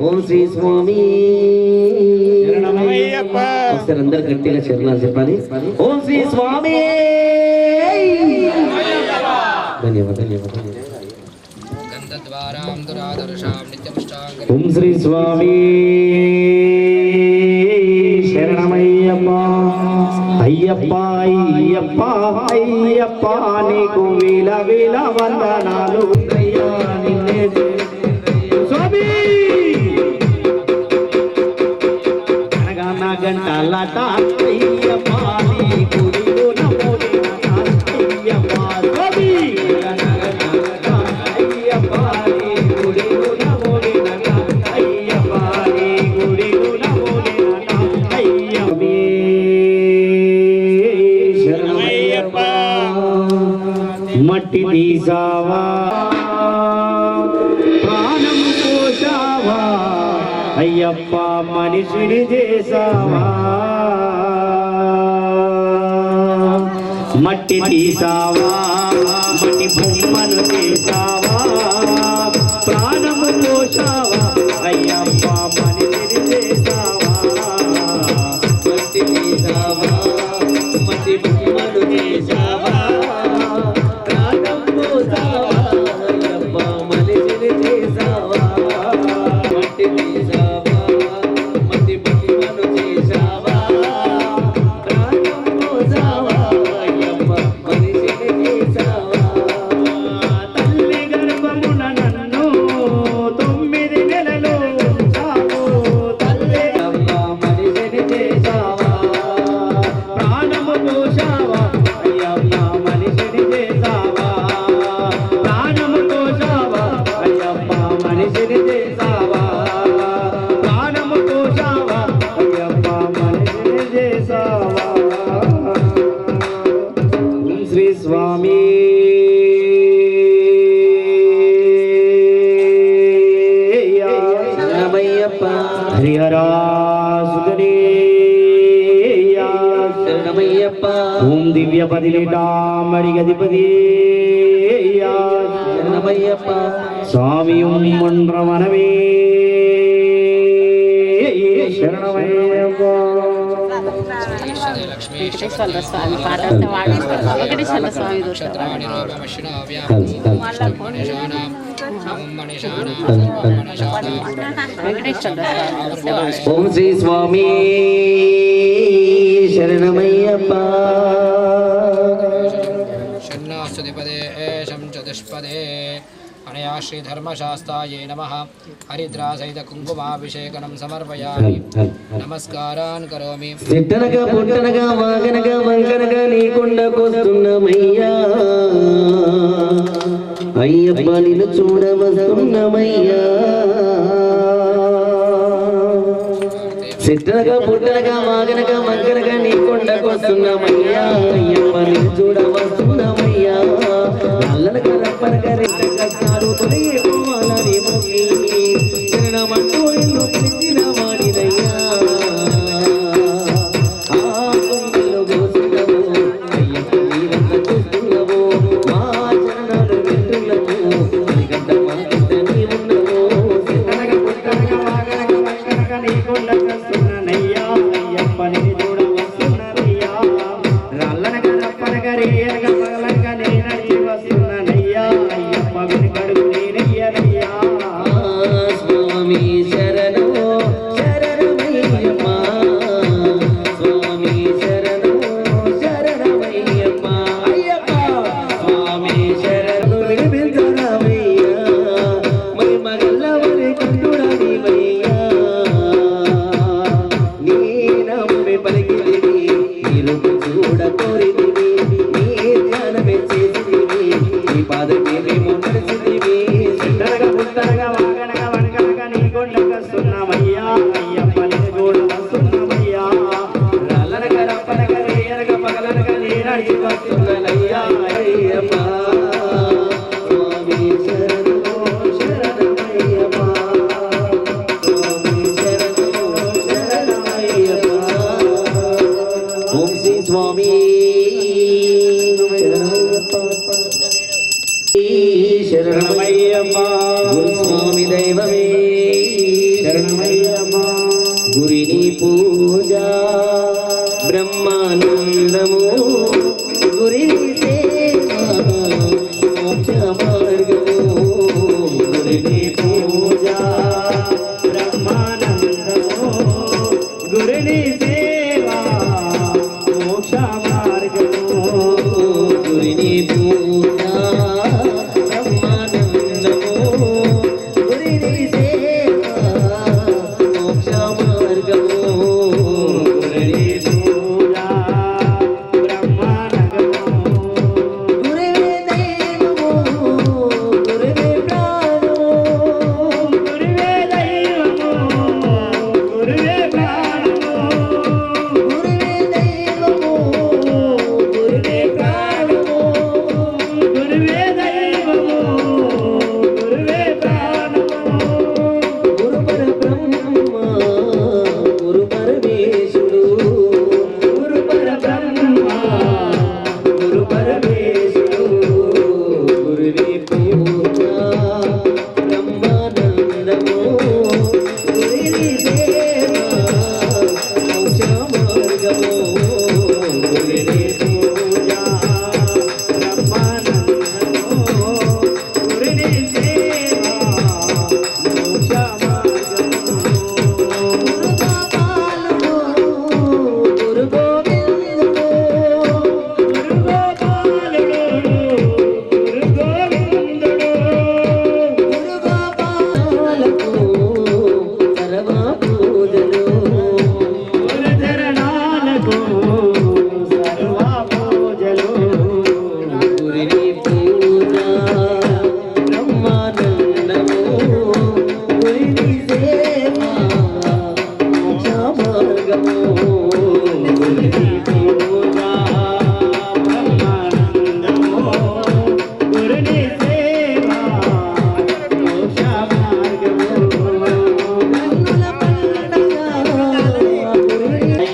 ఓం శ్రీ స్వామి ఒకసారి అందరు గట్టిగా చరణాలు చెప్పాలి ఓం శ్రీ స్వామి ధన్యవాదాలు గంధద్వారాం దురాదర్శాం నిత్యముష్టాంగ ఓం శ్రీ స్వామి శరణమయ్యప్ప అయ్యప్ప అయ్యప్ప అయ్యప్ప నీకు వీల వీల వందనాలు అయ్యా నిన్నే స్వామి గంటలట అయ్యప్ప నీ గుడిలో నమోదిన అయ్యప్ప స్వామి అయ్యప్ప నీ గుడిలో నమోదిన అయ్యప్ప నీ గుడిలో నమోదిన అయ్యప్ప శరణమయ్యప్ప మట్టి తీసావా ప్రాణం పోసావా అయ్యప్ప మనిషిని చేసావా మట్టి తీసావా మట్టి బొమ్మను చేసావా ప్రాణము పోసావా అయ్యప్ప మనిషిని చేసావా మట్టి తీసావా మట్టి బొమ్మను చేసావా ప్రాణం పోసావా అయ్యప్ప మనిషిని చేసావా మట్టి తీసావా మట్టి బొమ్మను చేసావా ప్రాణం పోసావా అయ్యప్ప మనిషిని చేసావా తల్లి గర్భమున నన్ను 9 నెలలు ఉంచావు తల్లి అమ్మ మనిషిని చేసావా ప్రాణము పోసావా అయ్యప్ప మనిషిని చేసావా ప్రాణము పోసావా అయ్యప్ప మనిషిని చేసావా ప్రాణము పోసావా అయ్యప్ప మనిషిని చేసావా ఓం శ్రీ స్వామి శరణమయ్యప్ప హరిహర సుగనే శరణమయ్యప్ప ఓం దివ్య పదిలిటామడి గదిపతి శరణమయ్యప్ప స్వామి ఓం మండ్రవనమే శరణమయ్యప్ప వెంకటేశ్వర స్వామి పాట అంతా వాడేస్తారు వెంకటేశ్వర స్వామి నక్షత్రాణి రూపమశ్వినావ్యాం వెంకటేశ్వర స్వామి ఓం శ్రీ స్వామి శరణమయ్యప్ప షణ్ణాస్తుతిపదే ఏషం చతుష్పదే అనయా శ్రీధర్మశాస్త్రాయే నమః హరిద్రాసహిత కుంకుమాభిషేకం సమర్పయామి నమస్కారాన్ కరోమి సిట్టనగా పుట్టనగా వాగనగా వంకనగా నీకుండకొస్తున్నమయ్యా అయ్యప్ప నిన్ను చూడవస్తున్నమయ్యా సిట్టనగా పుట్టనగా వాగనగా వంకనగా నీకుండకొస్తున్నమయ్యా అయ్యప్ప నిన్ను చూడవస్తున్నమయ్యా నల్లనగా రప్పనగా రెండు కష్టాలు తొలగిపోవాలని మొక్కి శరణమంటూ ఇల్లు పిలిచిన వాడినయ్యా స్వామి శరణో శరణమయ్యప్ప స్వామి శరణో శరణమయ్యప్ప అయ్యప్ప స్వామి శరణు విడిపించరామయ్యా మై మగల్లవరి కంటుడనివయ్యా నీ నమ్మి పలికిదివి ఇరుకు చూడ కోరిదివి నీ ధ్యానమే చేసిదివి నీ పాదమే మేము నడిచిదివి సిట్టనగా పుట్టనగా వాగనగా వంకనగా నీకుండకొస్తున్నమయ్యా అయ్యప్ప నిన్ను చూడవస్తున్నమయ్యా నల్లనగా రప్పనగా రేయనగా పగలనగా నీనడిచి వస్తున్ననయ్యా అయ్యప్ప స్వామి శరణో శరణమయ్యప్ప స్వామి శరణో శరణమయ్యప్ప ఓం శ్రీ స్వామి శరణమయ్యప్ప గురుస్వామి దైవమే శరణమయ్యప్ప గురిని పూజ బ్రహ్మానందము గురిని సేవ మోక్ష మార్గము గురిని పూజ బ్రహ్మానందము గురుని సేవ మోక్ష మార్గము గురిని పూజ బ్రహ్మానందము గురిని సేవ మోక్ష మార్గము గురుని పూజ బ్రహ్మానందము గురువే దైవము గురువే ప్రాణము గురువే దైవము గురువే ప్రాణము గురువే దైవము గురువే ప్రాణము గురువే దైవము గురువే ప్రాణము గురు పరబ్రహ్మ గురు పరమేశుడు గురు పరబ్రహ్మ గురు పరమేశుడు గురువే పూజ బ్రహ్మానందము గురుని సేవ మోక్ష మార్గము గురుని పూజ బ్రహ్మానందము గురుని సేవ మోక్ష మార్గము గురు గోపాలుడు గురు గోవిందుడు గురు గోపాలుడు గురు గోవిందుడు గురు గోపాలకు సర్వ పూజలు గురు చరణాలకు సర్వ పూజలు గురిని పూజ బ్రహ్మానందము గురిని సేవ మోక్ష మార్గము గురుని పూజ బ్రహ్మానందము గురుని సేవ మోక్ష మార్గము కన్నుల పండగ గురిని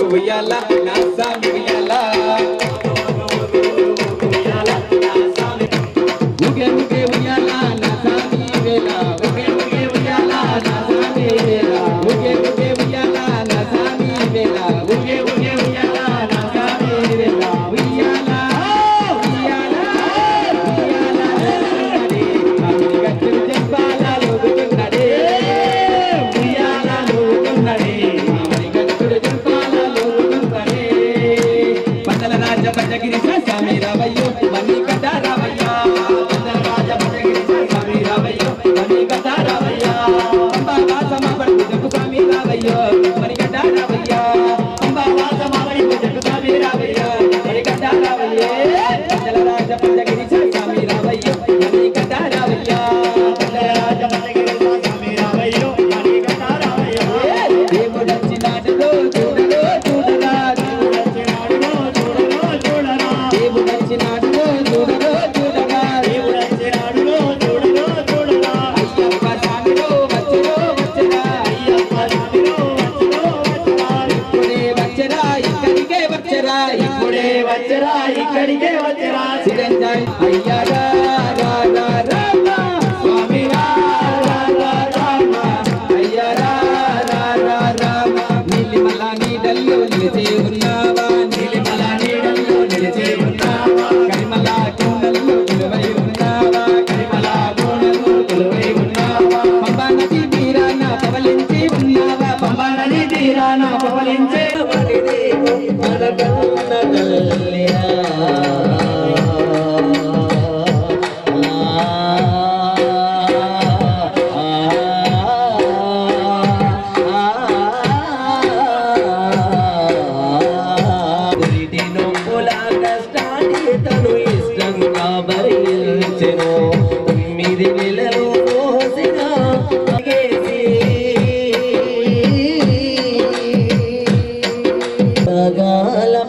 ఉయ్యాల నా సామి ఉయ్యాల ఉగే ఉగే ఉయ్యాల నా సామి వేళ ఉగే ఉగే ఉయ్యాల నా సామి వేళ ఉగే ఉగే ఉయ్యాల నా సామి వేళ ఉగే ఉగే ఉయ్యాల నా సామి వేళ ఉయ్యాల ఉయ్యాల ఉయ్యాల అమ్మి గట్టులు చెప్పాల లోగుతున్నడే ఉయ్యాల లోగుతున్నడే అమ్మి గట్టులు చెప్పాల పంచగిరి స్వామి రావయ్యో మణి కథ రావయ్యా రాజ పంచగిరి స్వామి రావయ్యో మణి కథ రావయ్యా అంబావాసమావడి పూజకు స్వామి రావయ్యో మణి కథ రావయ్యా అంబావాసమావడి పూజకు స్వామి రావయ్యో మణి కథ రావయ్యే రాజ పంచగిరి స్వామి రావయ్యో మణి కథ రావయ్యా రాజ పంచగిరి స్వామి రావయ్యో మణి కథ రావయ్యా దేవుడు వచ్చినాడులో చూడలో చూడరా ఇప్పుడే వచ్చరా ఇక్కడికే వచ్చరా చిరంజాయ్ అయ్యా స్వామి అయ్యా రామ నీలిమల నీడల్లో నిలిచే ఉన్నావా నీలిమల నీడల్లో నిలిచే ఉన్నావా కరిమల కోణల్లో నిలువై ఉన్నావా కరిమల కోణల్లో నిలువై ఉన్నావా పంబా నది తీరాన పవలించి ఉన్నావా పంబా నది తీరాన పవలించే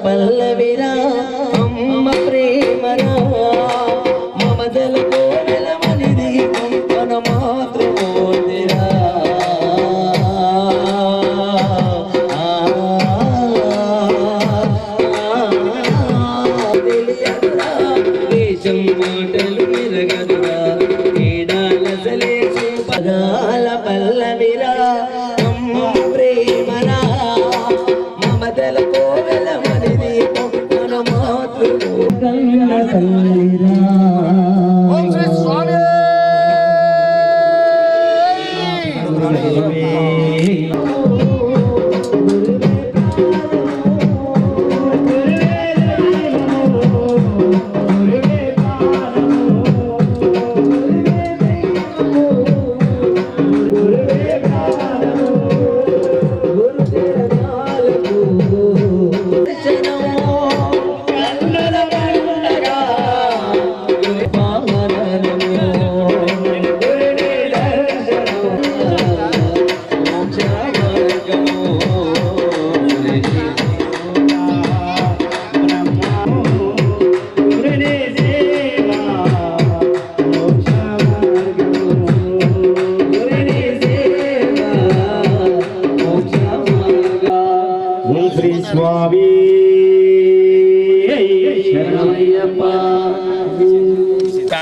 పల్లవిరా అమ్మ ప్రేమరా మమదల కోవెల మనిది మన మాతృమూర్తిరా తెలియదురా దేశం మాటలు మెరగదురా ఏడాలసలే పదాల పల్లవిరా అమ్మ ప్రేమరా మమదల కోవెల మనిది మన మాతృమూర్తిరా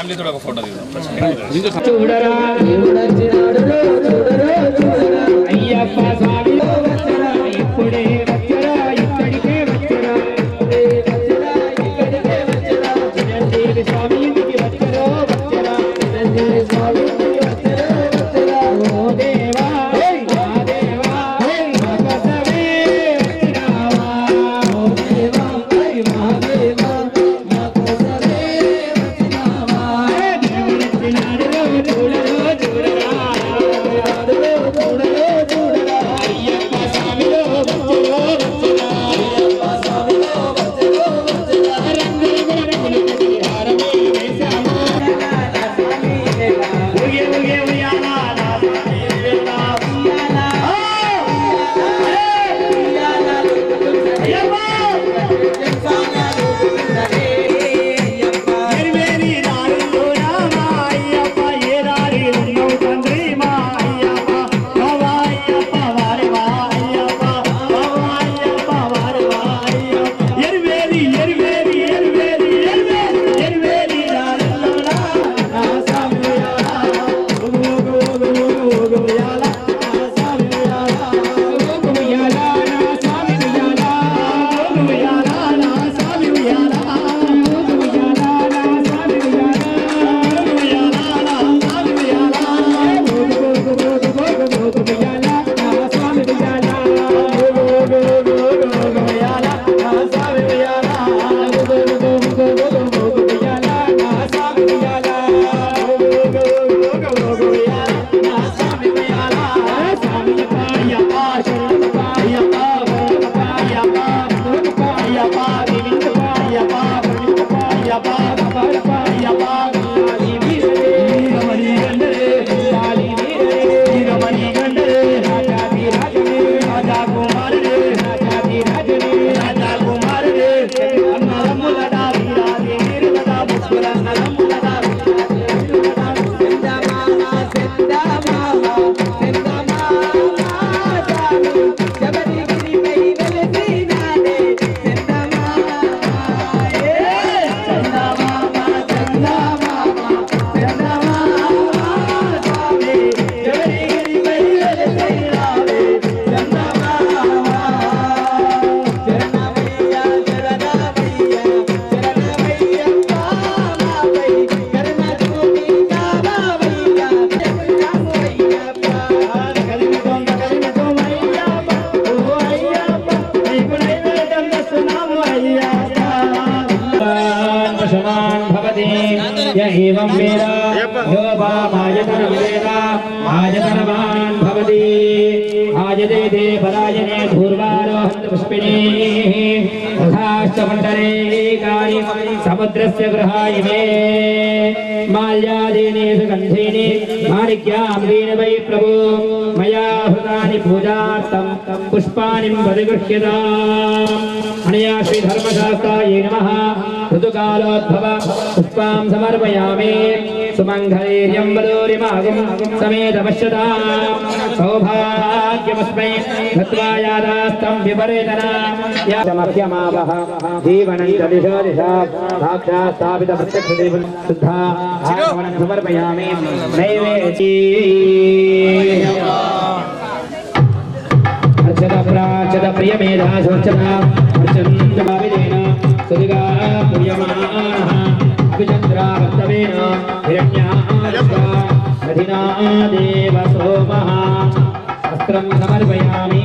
ఫ్యామిలీతో ఒక ఫోటో చూడరా దేవుడొచ్చినాడు చూడరా చూడరా అయ్యప్ప స్వామి వచ్చరా ఇప్పుడే వచ్చరా ఇక్కడికే వచ్చరా ఇక్కడికే వచ్చరా చిరంజీవి స్వామి ఇంటికి వచ్చరా వచ్చరా చిరంజీవి స్వామి ఇంటికి వచ్చరా వచ్చరా ఓ దేవా మా దేవా మా కోసమే వచ్చినావా ఓ దేవా మా దేవా మా కోసమే వచ్చినావా దేవుడొచ్చినాడు చూడరా చూడరా చూడరా అయ్యప్ప స్వామిలో వచ్చరా వచ్చరా అయ్యప్ప స్వామిలో వచ్చరా వచ్చరా రంగుల కట్టి హారమే వేశాము ఉగే ఉగే ఉయ్యాల నా స్వామి వేలా ఉయ్యాల ఉయ్యాల అయ్యప్ప ఎరివేరి దారుల్లో రామా అయ్యప్ప ఏ దారిలో తండ్రి మా అయ్యప్ప బావా అయ్యప్ప వారి వా అయ్యప్ప బావా అయ్యప్ప వారి వా అయ్యప్ప ఎరివేరి ఎరివేరి ఎరివేరి ఎరివేరి ఎరివేరి దారుల్లో నా స్వామి ఉయ్యాల నా స్వామి ఉయ్యాల నా స్వామి ఉయ్యాల ఉయ్యాల నా స్వామి ఉయ్యాల एवं वेद यो वामायतनं वेद आयतनवान् भवति आयते ते परायणे धूर्वारोहन्त पुष्पिणे तथाश्च मण्डले कानि समुद्रस्य गृहाय मे माल्यादीनि सुगन्धीनि माणिक्याम्बीन वै प्रभो मया हृतानि पूजार्थं पुष्पाणि प्रतिगृह्यताम् अनया श्रीधर्मशास्त्रायै नमः ऋतुकालोद्भव पुष्पां समर्पयामि सुमङ्गलेर्यं वदोरिमागं समेत पश्यताम् सौभाग्यमस्मै गत्वा यादास्तं विपरेतना यामह्यमावह जीवनं च दिशो दिशा साक्षात् स्थापित प्रत्यक्षदेवं शुद्धा आगमनं समर्पयामि नैवेद्ये अर्चत प्राचत प्रियमेधा सोचना अर्चन्तमाविदेन सुदिगा पूयमानः अभिचन्द्रावत्तवेन हिरण्यादिना देव सोमः अस्त्रं समर्पयामि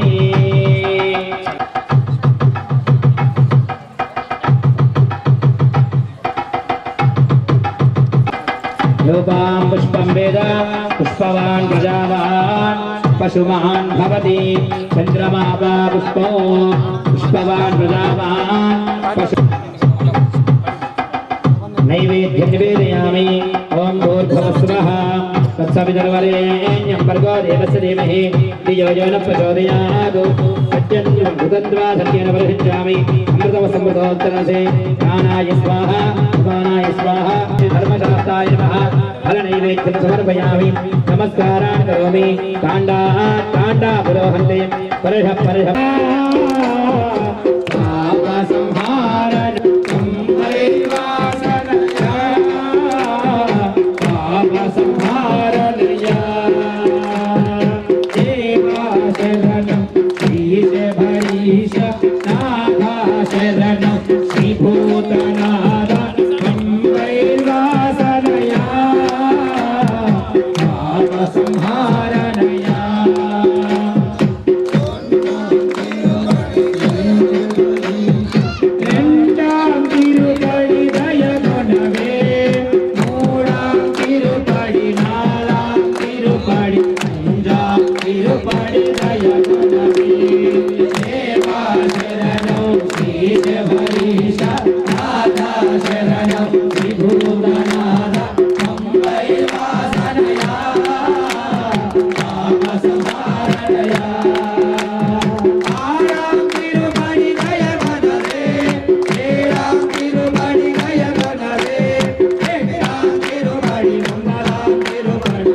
योपां पुष्पं वेद पुष्पवान् प्रजावान् पशुमान् भवति चन्द्रमा वा पुष्पो पुष्पवान् प्रजावान् पशु नैवेद्यं निवेदयामि ॐ भूर्भुवस्वः तत्सवितर्वरेण्यं भर्गो देवस्य धीमहि धियो यो नः प्रचोदयात् सत्यं भूतन्द्वा सत्येन परिहृज्यामि अमृतमसमृतोत्तरसे प्राणाय स्वाहा उपानाय स्वाहा धर्मशास्त्राय नमः फलनैवेद्यं समर्पयामि नमस्कारान् करोमि काण्डा पुरोहन्ते परः पापसंहारनं त्रिभुवनाद वैवासनया पापसंहारणया రెండాం తిరుపడి దయగొనవే మూడాం తిరుపడి నాలాం తిరుపడి అంజాం తిరుపడి దయగొనవే దేవా శరణం శ్రీశ హరీశ నాథ శరణం త్రిభువనాథ అంబై వాసనయా పాప సంహారణయా ఆరాం తిరుపడి దయగొనవే ఏరాం తిరుపడి దయగొనవే ఏరాం తిరుపడి మంగళాం తిరుపడి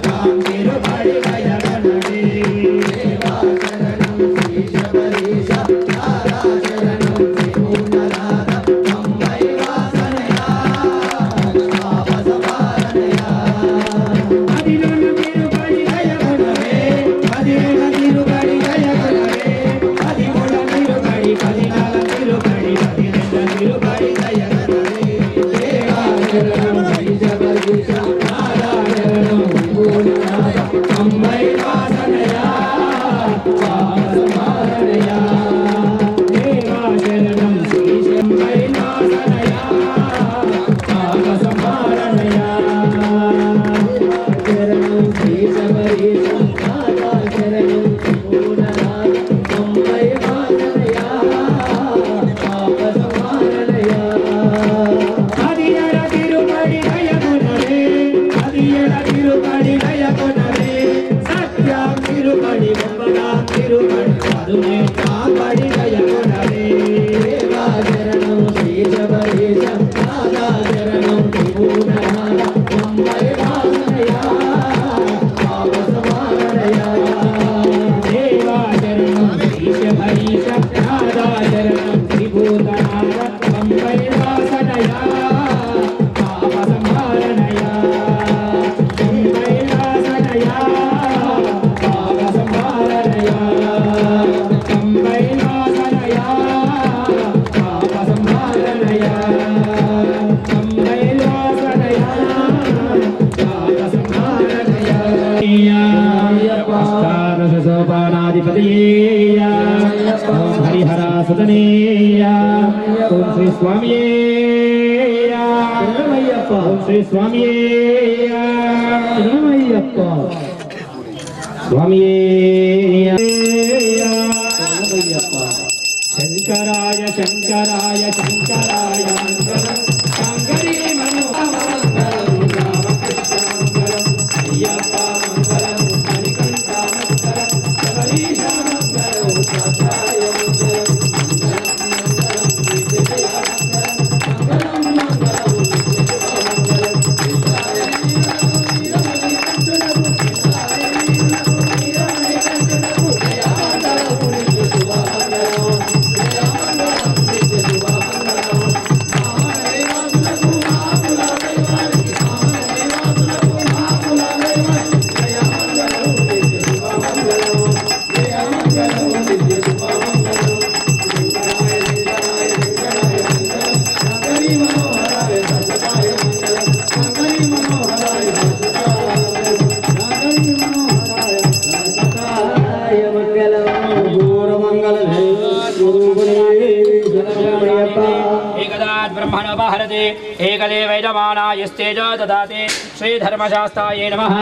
రాం తిరుపడి దయగొనవే దేవా శరణం శ్రీశ హరీశ నాథ శరణం త్రిభువనాథ అంబై వాసనయా పాప సంహారణయా అదిలోన తిరుపడి దయగొనవే అదిలోన తిరుపడి దయగొనవే అదిమూల తిరుపడి పదినాల తిరుపడి పదిరెండ తిరుపడి దయగొనవే దేవా శరణం శ్రీశ హరీశ నాథ శరణం త్రిభువనాథ అంబై వాసనయా పాప సంహారణయా దేవా శరణం శ్రీశ అంబై వాసనయా పాప సంహారణయా శరణం శ్రీశ హరీశ నాథ శరణం త్రిభువనాథ అంబై వాసనయా పాప సంహారణయా అదియడ తిరుపడి దయగొనవే అదియడ తిరుపడి దయగొనవే సత్యం తిరుపడి బొమ్మగాం తిరుపడి అదునే కాపడి దయగొనవే దేవా శరణం శ్రీశ హరీశ నాథ శరణం త్రిభువనాథ అంబై వాసనయా పాప సంహారణయా దేవా శరణం శ్రీశ హరీశ నాథ శరణం త్రిభువనాథ అంబై వాసనయా పాప సంహారణయా అంబై వాసనయా పాప సంహారణయా అంబై వాసనయా పాప సంహారణయా అంబై వాసనయా పాప సంహారణయా అష్టాదశోపానాధిపతయేయ ఓం హరిహర సుతనేయ ఓం శ్రీ స్వామియేయ ఓం శ్రీ స్వామియేయ స్వామియేయ శంకరాయ శంకరాయ శంకరాయ మంగళం శంకరీ మనోహరం రామకృష్ణ మంగళం అయ్యప్ప మంగళం మణికంఠ మంగళం శబరీశ మంగళం సత్యాయ మంగళం ब्रह्मणो भारते एकदेवैजमानायस्तेजो ददाति श्रीधर्मशास्त्रायै नमः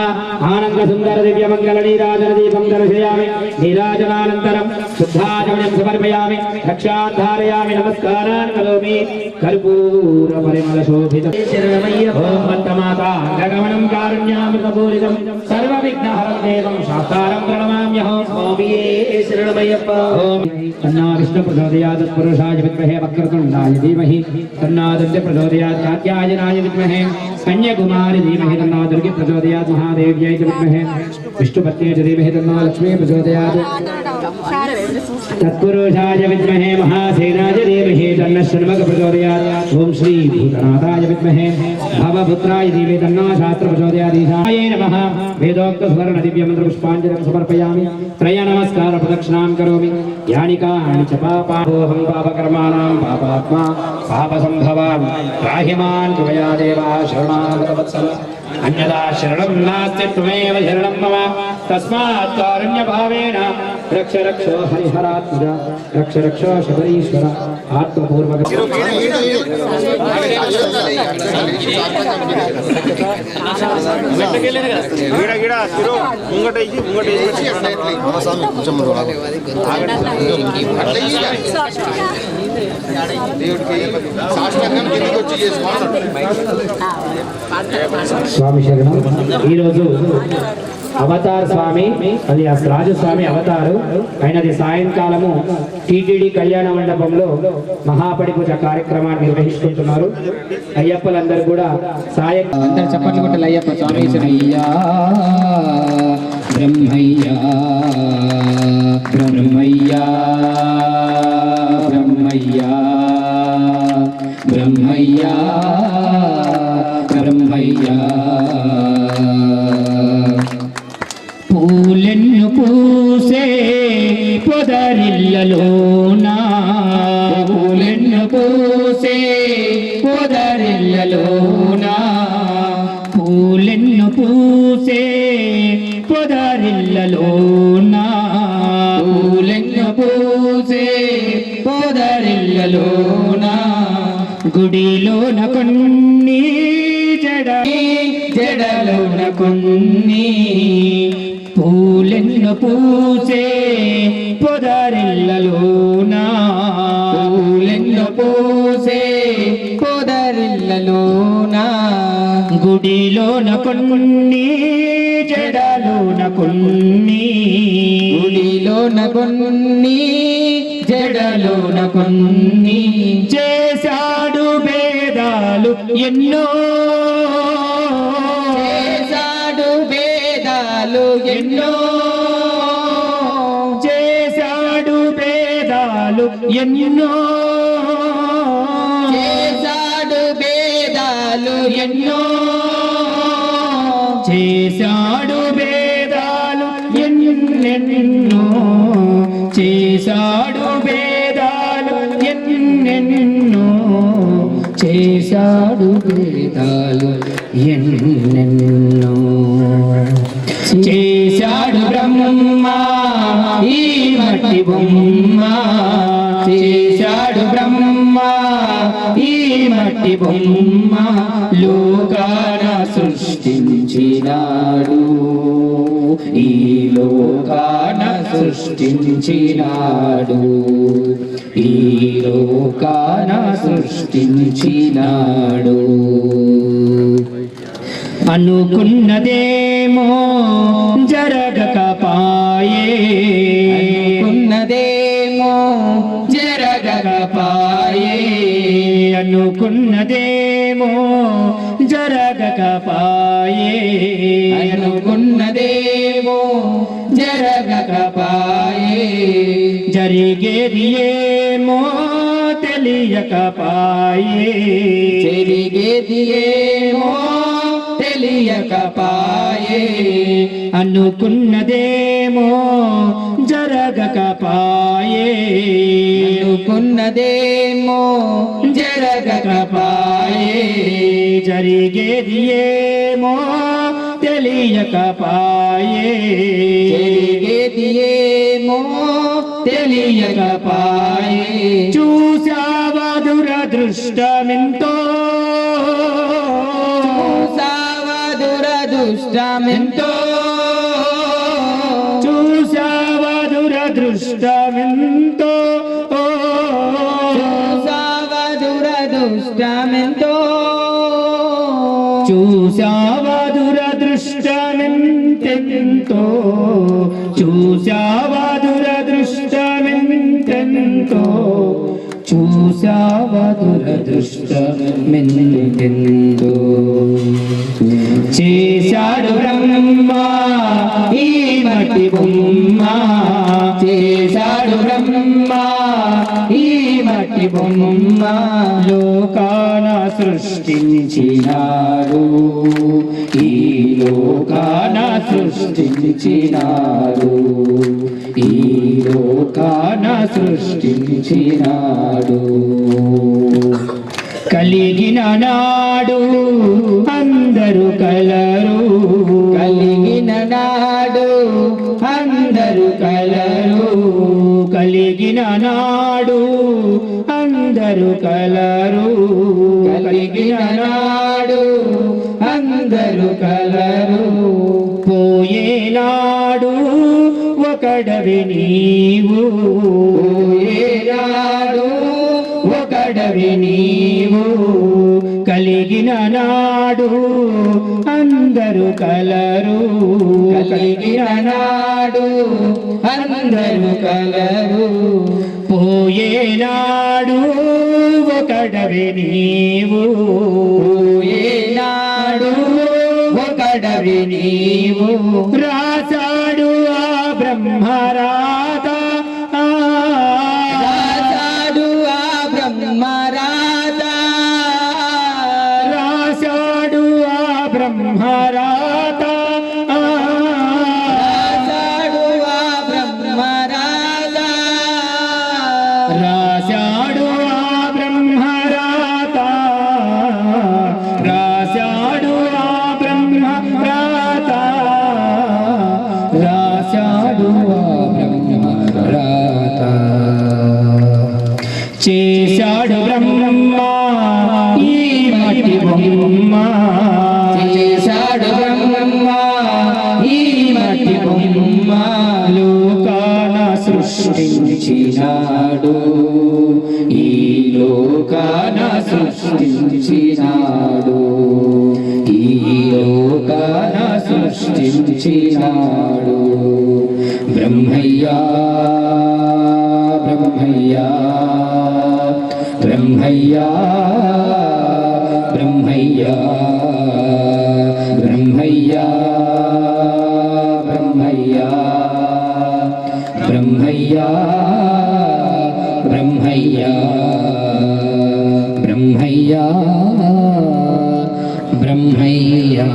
आनंद सुंदर दिव्य मंगल नीराजन दीपं दर्शयामि नीराजनानन्तरं शुद्धाचमनं समर्पयामि रक्षां धारयामि नमस्कारान् करोमि कर्पूर परिमल शोभितं ओम मत्तमाता गगमनं कारुण्यामृतपूरितं सर्वविघ्नहरं देवं शास्तारं प्रणमाम्यहं स्वामिये शरणमय्यप्प ओम तन्ना विष्णु प्रचोदयात् तत्पुरुषाय विद्महे वक्रतुण्डाय धीमहि तन्ना दन्त्य प्रचोदयात् कात्यायनाय विद्महे कन्याकुमारी धीमहि तन्नो दुर्गे प्रचोदयात् महादेव्यै च विद्महे विष्णुपत्न्यै च धीमहि तन्नो लक्ष्मी प्रचोदयात् तत्पुरुषाय विद्महे महासेनाय धीमहि तन्नः षण्मुखः प्रचोदयात्। ओम श्री भूतनाथाय विद्महे भवपुत्राय धीमहि तन्नः शास्त्रः प्रचोदयात्। ईशाय नमः। वेदोक्त स्वर्ण दिव्य मंत्र पुष्पांजलिं समर्पयामि। त्रय नमस्कार प्रदक्षिणां करोमि। यानि कानि च पापाहं पापकर्माणां पापात्मा पापसंभवान् त्राहि मां त्वया देवा शरणागतवत्सल। अन्यदा शरणं नास्ति त्वमेव शरणं मम तस्मात् कारुण्यभावेन रक्ष रक्षो हरिहरात्मज रक्ष रक्षो शबरीश्वर आत्मपूर्वक। స్వామి శరణం. ఈరోజు అవతార్ స్వామి అది రాజస్వామి అవతారు అయినది సాయంకాలము టీటీడీ కళ్యాణ మండపంలో మహాపడి పూజ కార్యక్రమాన్ని నిర్వహిస్తుంటున్నారు. అయ్యప్పలందరూ కూడా అందరు చప్పట్లు కొట్టాలి. అయ్యప్ప స్వామి శరణయ్యా బ్రహ్మయ్యా బ్రహ్మయ్యా బ్రహ్మయ్యా బ్రహ్మయ్యా బ్రహ్మయ్యా. పూలెన్ను పూసే పొదరిల్లలోనా పూలెన్ను పూసే పొదరిల్లలోనా పూలెన్ను పూసే పొదరిల్లలోనా పూలెన్ను పూసే పొదరిల్లలోనా గుడిలోన కొన్ని జడలోన కొన్ని పూలెన్ను పూసే పొదరిల్లలోనా పూలెన్ను పూసే పొదరిల్లలోనా గుడిలోన కొన్ని జడలోన కొన్ని గుడిలోన కొన్ని జడలోన కొన్ని చేశాడు భేదాలు ఎన్నో చేశాడు భేదాలు ఎన్నో చేశాడు భేదాలు ఎన్నో చేశాడు భేదాలు ఎన్నో చేశాడు భేదాలు ఎన్నెన్నో చేశాడు భేదాలు ఎన్నెన్నో చేశాడు భేదాలు ఎన్నెన్నో చేశాడు బ్రహ్మ ఈ మట్టి బొమ్మ చేశాడు బ్రహ్మ ఈ మట్టి బొమ్మ లోకాన సృష్టించినాడు ఈ లోకాన సృష్టించినాడు ఈ లోకాన సృష్టించినాడు. అనుకున్నదేమో జరగకపాయే అనుకున్నదేమో జరగకపాయే అనుకున్నదేమో జరగకపాయే అనుకున్నదేమో జరగకపాయే జరిగేది ఏమో తెలియకపాయే జరిగేది ఏమో తెలియకపాయే అనుకున్నదేమో జరగకపాయే అనుకున్నదేమో జరగకపాయే జరిగేది ఏమో తెలియకపాయే జరిగేది ఏమో తెలియకపాయే చూసావా దురదృష్టమెంతో దురదృష్టమెంతో చూసావా దురదృష్టమెంతో చూసావా దురదృష్టమెంతో చూసావా దురదృష్టమెంతెంతో చూసావా దురదృష్టమెంతెంతో చూసావా దురదృష్టమెంతెంతో చేశాడు బ్రహ్మ ఈ మట్టి బొమ్మ చేశాడు సృష్టించినాడు ఈ లోకాన సృష్టించినాడు ఈ లోకాన సృష్టించినాడు కలిగిన నాడు అందరూ కలరు కలిగిన నాడు అందరూ కలరు కలిగిన నాడు అందరూ కలరు కలిగిన నాడు అందరూ కలరు పోయేనాడు ఒకడవి నీవు పోయేనాడు ఒకడవి నీవు కలిగిన నాడు అందరూ కలరు కలిగిన నాడు అందరూ కలరు పోయేనాడు ఒకడవి నీవు పోయేనాడు ఒకడవి నీవు రాసాడు ఆ బ్రహ్మరాత రాసాడు ఆ బ్రహ్మరాత రాసాడు ఆ బ్రహ్మరాత రాసాడు ఆ బ్రహ్మరాత రాసాడు ఆ బ్రహ్మరాత రాసాడు ఆ బ్రహ్మరాత రాసాడు ఆ బ్రహ్మరాత చేశాడు బ్రహ్మ ఈ మట్టి బొమ్మ చేశాడు బ్రహ్మ ఈ మట్టి బొమ్మ లోకాన సృష్టించినాడు ఈ లోకాన సృష్టించినాడు ఈ లోకాన సృష్టించినాడు బ్రహ్మయ్యా బ్రహ్మయ్యా బ్రహ్మయ్యా బ్రహ్మయ్యా బ్రహ్మయ్యా బ్రహ్మయ్యా బ్రహ్మయ్యా బ్రహ్మయ్యా బ్రహ్మయ్యా బ్రహ్మయ్యా